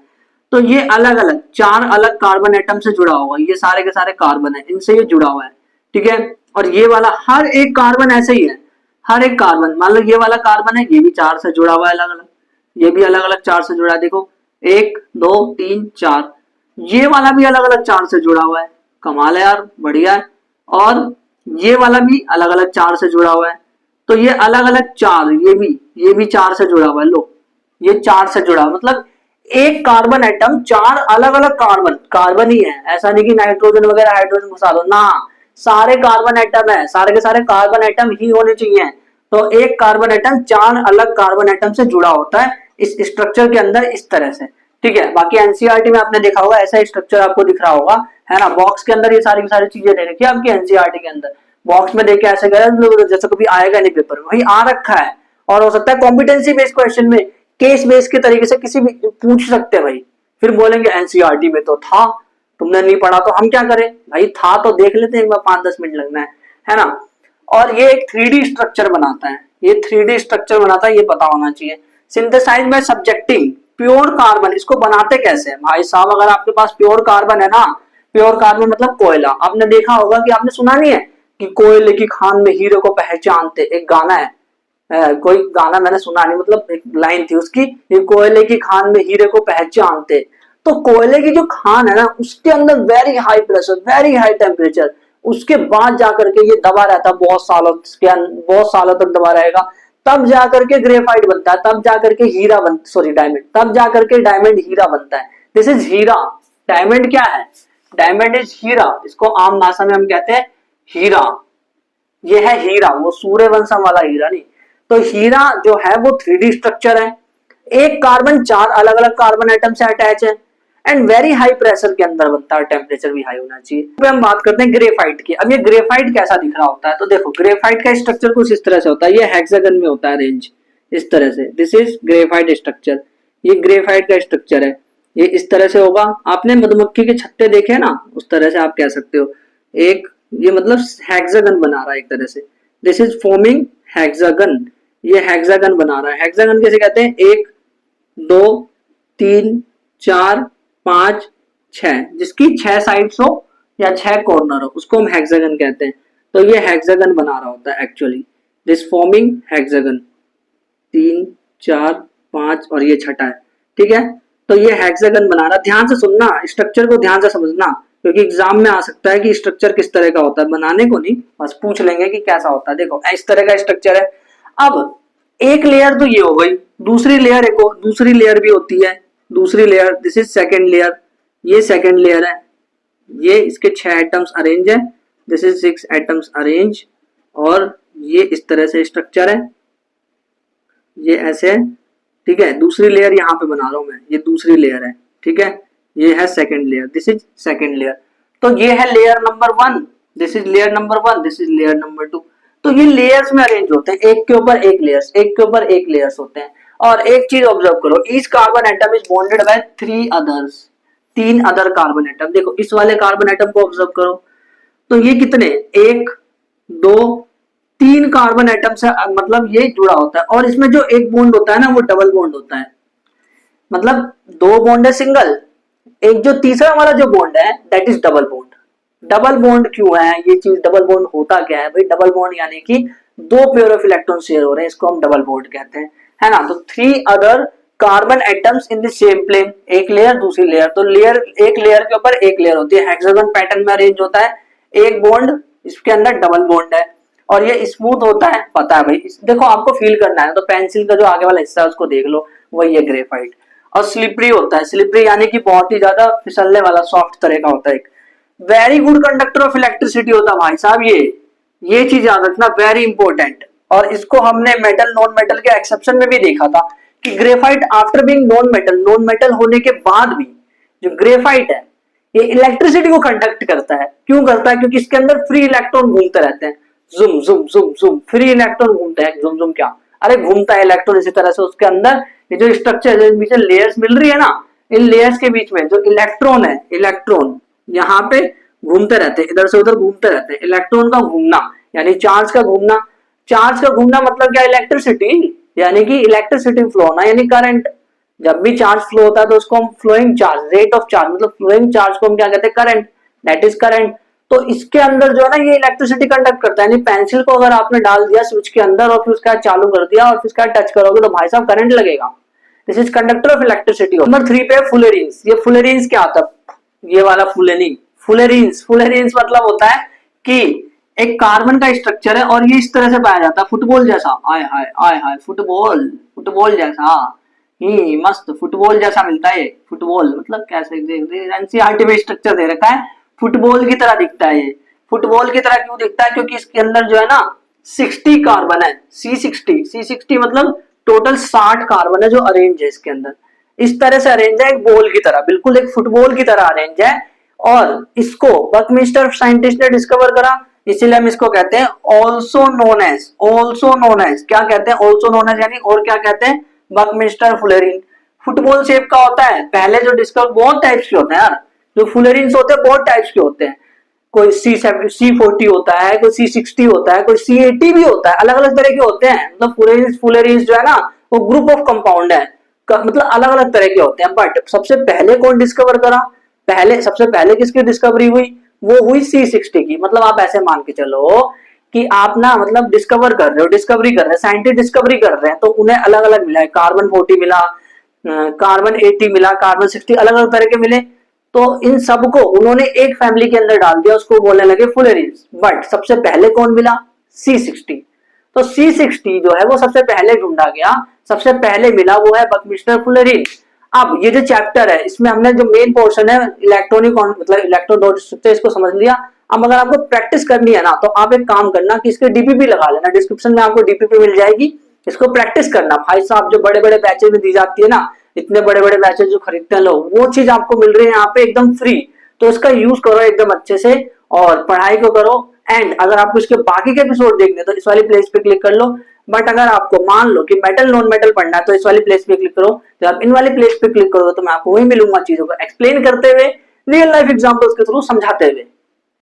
तो ये अलग अलग 4 अलग कार्बन एटम से जुड़ा होगा, ये सारे के सारे कार्बन है, इनसे ये जुड़ा हुआ है, ठीक है। और ये वाला हर एक कार्बन ऐसे ही है, हर एक कार्बन, मान लो ये वाला कार्बन है, ये भी 4 से जुड़ा हुआ है अलग अलग, ये भी अलग अलग 4 से जुड़ा है, देखो 1 2 3 4, ये वाला भी अलग अलग 4 से जुड़ा हुआ है, कमाल है यार, बढ़िया है। और ये वाला भी अलग अलग 4 से जुड़ा हुआ है, तो ये अलग अलग 4, ये भी 4 से जुड़ा हुआ है, लो ये 4 से जुड़ा, मतलब एक कार्बन एटम 4 अलग अलग कार्बन, कार्बन ही है, ऐसा नहीं कि नाइट्रोजन वगैरह हाइड्रोजन घुसा दो ना, सारे कार्बन एटम है, सारे के सारे कार्बन एटम ही होने चाहिए। तो एक कार्बन एटम 4 अलग कार्बन एटम से जुड़ा होता है इस स्ट्रक्चर के अंदर, इस तरह से, ठीक है। बाकी एनसीईआरटी में आपने देखा होगा ऐसा स्ट्रक्चर आपको दिख रहा होगा, है ना, बॉक्स के अंदर ये सारी की सारी चीजें दे रखी है आपकी एनसीईआरटी के अंदर, बॉक्स में देख के ऐसे गया जैसे कभी आएगा नहीं पेपर में, वही आ रखा है। और हो सकता है कॉम्पिटेंसी बेस्ड क्वेश्चन में केस बेस्ड के तरीके से किसी भी पूछ सकते हैं भाई, फिर बोलेंगे एनसीईआरटी में तो था, तुमने नहीं पढ़ा तो हम क्या करें भाई, था तो देख लेते हैं एक बार, 5-10 मिनट लगना है ना। और ये एक 3D स्ट्रक्चर बनाता है, ये 3D स्ट्रक्चर बनाता है, ये पता होना चाहिए। Synthesize by subjecting pure carbon, इसको बनाते कैसे हैं भाई साहब, अगर आपके पास प्योर कार्बन है ना, प्योर कार्बन मतलब कोयला, आपने देखा होगा कि आपने सुना नहीं है कि कोयले की खान में हीरे को पहचानते, एक गाना है, कोई गाना मैंने सुना नहीं, मतलब एक लाइन थी उसकी, ये कोयले की खान में हीरे को पहचानते। तो कोयले की जो खान है ना, उसके अंदर very high pressure, very high temperature, उसके बाद जाकर के ये दबा रहता है बहुत सालों, बहुत सालों तक दबा रहेगा, तब जाकर के ग्रेफाइट बनता है, तब जाकर के हीरा बन, सॉरी डायमंड, तब जाकर के डायमंड हीरा बनता है। This is Heera. डायमंड क्या है, डायमंड इज हीरा, इसको आम भाषा में हम कहते हैं हीरा, ये है हीरा, वो सूर्यवंशम वाला हीरा नहीं। तो हीरा जो है वो 3D स्ट्रक्चर है, एक कार्बन 4 अलग अलग कार्बन एटम से अटैच है, एंड वेरी हाई प्रेशर के अंदर बनता है, टेम्परेचर भी हाई होना चाहिए। अब हम बात करते हैं ग्रेफाइट की। अब ये ग्रेफाइट कैसा दिख रहा होता है, तो देखो ग्रेफाइट का स्ट्रक्चर कुछ इस तरह से होता है, ये हेक्सागन में होता है रेंज, इस तरह से, दिस इज ग्रेफाइट स्ट्रक्चर, ये ग्रेफाइट का स्ट्रक्चर है, ये इस तरह से होगा। आपने मधुमक्खी के छत्ते देखे ना, उस तरह से आप कह सकते हो, एक ये मतलब हेक्सागन बना रहा है एक तरह से, दिस इज फॉर्मिंग हेक्सागन, ये हेक्सागन बना रहा है। हेक्सागन कैसे कहते हैं, 1 2 3 4 5 6, जिसकी 6 साइड्स हो या 6 कॉर्नर हो, उसको हम हेक्सागन कहते हैं। तो ये हेक्सागन बना रहा होता है एक्चुअली, दिस फॉर्मिंग हेक्सागन, 3 4 5 और ये छठा है, ठीक है। तो ये हेक्सागन बना रहा, ध्यान से सुनना, स्ट्रक्चर को ध्यान से समझना, क्योंकि एग्जाम में आ सकता है कि स्ट्रक्चर किस तरह का होता है, बनाने को नहीं, बस पूछ लेंगे कि कैसा होता है। देखो इस तरह का स्ट्रक्चर है। अब एक लेयर तो ये हो गई, दूसरी लेयर एक और दूसरी लेयर भी होती है, दूसरी layer, this is second layer, ये सेकेंड लेयर है, ये इसके 6 एटम्स अरेंज है, दिस इज 6 एटम्स अरेंज, और ये इस तरह से स्ट्रक्चर है, ये ऐसे है, ठीक है। दूसरी लेयर यहाँ पे बना रहा हूं मैं, ये दूसरी लेयर है, ठीक है, ये है second layer, this is second layer. तो ये है layer number 1, this is layer number 1, this is layer number 2। तो ये लेयर्स में अरेंज होते हैं, एक के ऊपर एक लेयर्स, एक के ऊपर एक लेयर्स होते हैं। और एक चीज ऑब्जर्व करो, each carbon atom is bonded by 3 others, 3 other carbon atom. देखो इस वाले कार्बन एटम को ऑब्जर्व करो, तो ये कितने, 1 2 3 कार्बन एटम से मतलब ये जुड़ा होता है, और इसमें जो एक बॉन्ड होता है ना, वो डबल बॉन्ड होता है, मतलब 2 बॉन्ड है सिंगल, एक जो तीसरा वाला जो बॉन्ड है that is double bond. Double bond क्यों है, ये चीज डबल बॉन्ड होता क्या है भाई, डबल बॉन्ड यानी कि 2 पेयर ऑफ इलेक्ट्रॉन शेयर हो रहे हैं, इसको हम डबल बॉन्ड कहते हैं, है ना। तो 3 other carbon atoms in the same plane, एक लेयर दूसरी लेयर, तो लेयर एक लेयर के ऊपर एक लेयर होती है, हेक्सागन पैटर्न में अरेंज होता है, एक बॉन्ड इसके अंदर डबल बॉन्ड है, और ये स्मूथ होता है, पता है भाई, देखो आपको फील करना है तो पेंसिल का जो आगे वाला हिस्सा है उसको देख लो, वही है ग्रेफाइट। और स्लिपरी होता है, स्लिपरी यानी कि बहुत ही ज्यादा फिसलने वाला, सॉफ्ट तरह का होता है, एक very good conductor of electricity होता है भाई साहब, ये चीज याद रखना, वेरी इंपॉर्टेंट। और इसको हमने मेटल नॉन मेटल के एक्सेप्शन में भी देखा था कि graphite after being non metal होने के बाद भी जो ग्रेफाइट है ये इलेक्ट्रिसिटी को कंडक्ट करता है। क्यों करता है, क्योंकि इसके अंदर फ्री इलेक्ट्रॉन घूमते रहते हैं, जुम जुम जुम जुम, फ्री इलेक्ट्रॉन घूमते हैं, जुम जुम क्या, अरे घूमता है इलेक्ट्रॉन, इसी तरह से उसके अंदर ये जो स्ट्रक्चर है, बीच में लेयर्स मिल रही है ना, इन लेयर्स के बीच में जो इलेक्ट्रॉन है, इलेक्ट्रॉन यहाँ पे घूमते रहते हैं, इधर से उधर घूमते रहते हैं। इलेक्ट्रॉन का घूमना यानी चार्ज का घूमना, चार्ज का घूमना मतलब क्या, इलेक्ट्रिसिटी, यानी कि इलेक्ट्रिसिटी फ्लो होना, यानी करंट, जब भी चार्ज फ्लो होता है तो उसको हम flowing charge, rate of charge, मतलब फ्लोइंग चार्ज को हम क्या कहते हैं, करंट, दैट इज करंट। तो इसके अंदर जो है ना ये इलेक्ट्रिसिटी कंडक्ट करता है, यानी पेंसिल को अगर आपने डाल दिया स्विच के अंदर और फिर उसका चालू कर दिया और फिर उसका टच करोगे तो भाई साहब करंट लगेगा। This is conductor of electricity. Number 3 पे फुलेरिन्स। ये फुलेरिन्स क्या होता है, ये वाला फुलेरिन, फुलेरिन्स मतलब होता है कि एक कार्बन का स्ट्रक्चर है और ये इस तरह से पाया जाता है, फुटबॉल जैसा, आय हाय आय हाय, फुटबॉल जैसा, ये मस्त फुटबॉल जैसा मिलता है। ये फुटबॉल मतलब कैसे, एनसीईआरटी में स्ट्रक्चर दे रखा है, फुटबॉल की तरह दिखता है। ये फुटबॉल की तरह क्यों दिखता है, क्योंकि इसके अंदर जो है ना 60 कार्बन है, C60 मतलब टोटल 60 कार्बन है जो अरेंज है इसके अंदर, इस तरह से अरेंज है, एक बॉल की तरह, बिल्कुल एक फुटबॉल की तरह अरेंज है। और इसको बकमिस्टर साइंटिस्ट ने डिस्कवर करा, इसीलिए हम इसको कहते हैं ऑल्सो नोन एज, क्या कहते हैं, ऑल्सो नोन एज, यानी और क्या कहते हैं, बकमिस्टर फुलेरिन। फुटबॉल शेप का होता है, पहले जो डिस्कवर, बहुत टाइप्स के होते हैं यार, जो फुलेरिन्स होते हैं बहुत टाइप्स के होते हैं, कोई C40 होता है, कोई C60 होता है, कोई C80 भी होता है, अलग अलग तरह के होते हैं। मतलब फुलेरिन्स जो है ना वो ग्रुप ऑफ कंपाउंड है, मतलब अलग अलग तरह के होते हैं। बट सबसे पहले कौन डिस्कवर करा, सबसे पहले किसकी डिस्कवरी हुई, वो हुई C60 की। मतलब आप ऐसे मान के चलो कि आप ना मतलब डिस्कवरी कर रहे हैं, साइंटिस्ट डिस्कवरी कर रहे हैं, तो उन्हें अलग अलग मिला है, कार्बन 40 मिला, कार्बन 80 मिला, कार्बन 60, अलग अलग तरह के मिले। तो इन सबको उन्होंने एक फैमिली के अंदर डाल दिया, उसको बोलने लगे फुलेरिन्स। बट सबसे पहले कौन मिला, C60। तो C60 जो है वो सबसे पहले ढूंढा गया, सबसे पहले मिला, वो है बकमिस्टर फुलेरिन। अब ये जो चैप्टर है इसमें हमने जो मेन पोर्शन है इलेक्ट्रॉनिक मतलब इलेक्ट्रोड स्ट्रक्चर, इसको समझ लिया। अब अगर आपको प्रैक्टिस करनी है ना तो आप एक काम करना कि इसके डीपीपी लगा लेना, डिस्क्रिप्शन में आपको डीपीपी मिल जाएगी, इसको प्रैक्टिस करना। भाई साहब जो बड़े बड़े बैचेज में दी जाती है ना, इतने बड़े बड़े बैचेज जो खरीदते हैं लोग, वो चीज आपको मिल रही है यहाँ पे एकदम फ्री। तो इसका यूज करो एकदम अच्छे से और पढ़ाई को करो। एंड अगर आपको इसके बाकी के एपिसोड देखने तो इस वाली प्लेस पे क्लिक कर लो। बट अगर आपको मान लो कि मेटल नॉन मेटल पढ़ना है तो इस वाली प्लेस पे क्लिक करो। जब आप इन वाली प्लेस पे क्लिक करोगे तो मैं आपको वही मिलूंगा चीजों को एक्सप्लेन करते हुए, रियल लाइफ एग्जांपल्स के थ्रू समझाते हुए।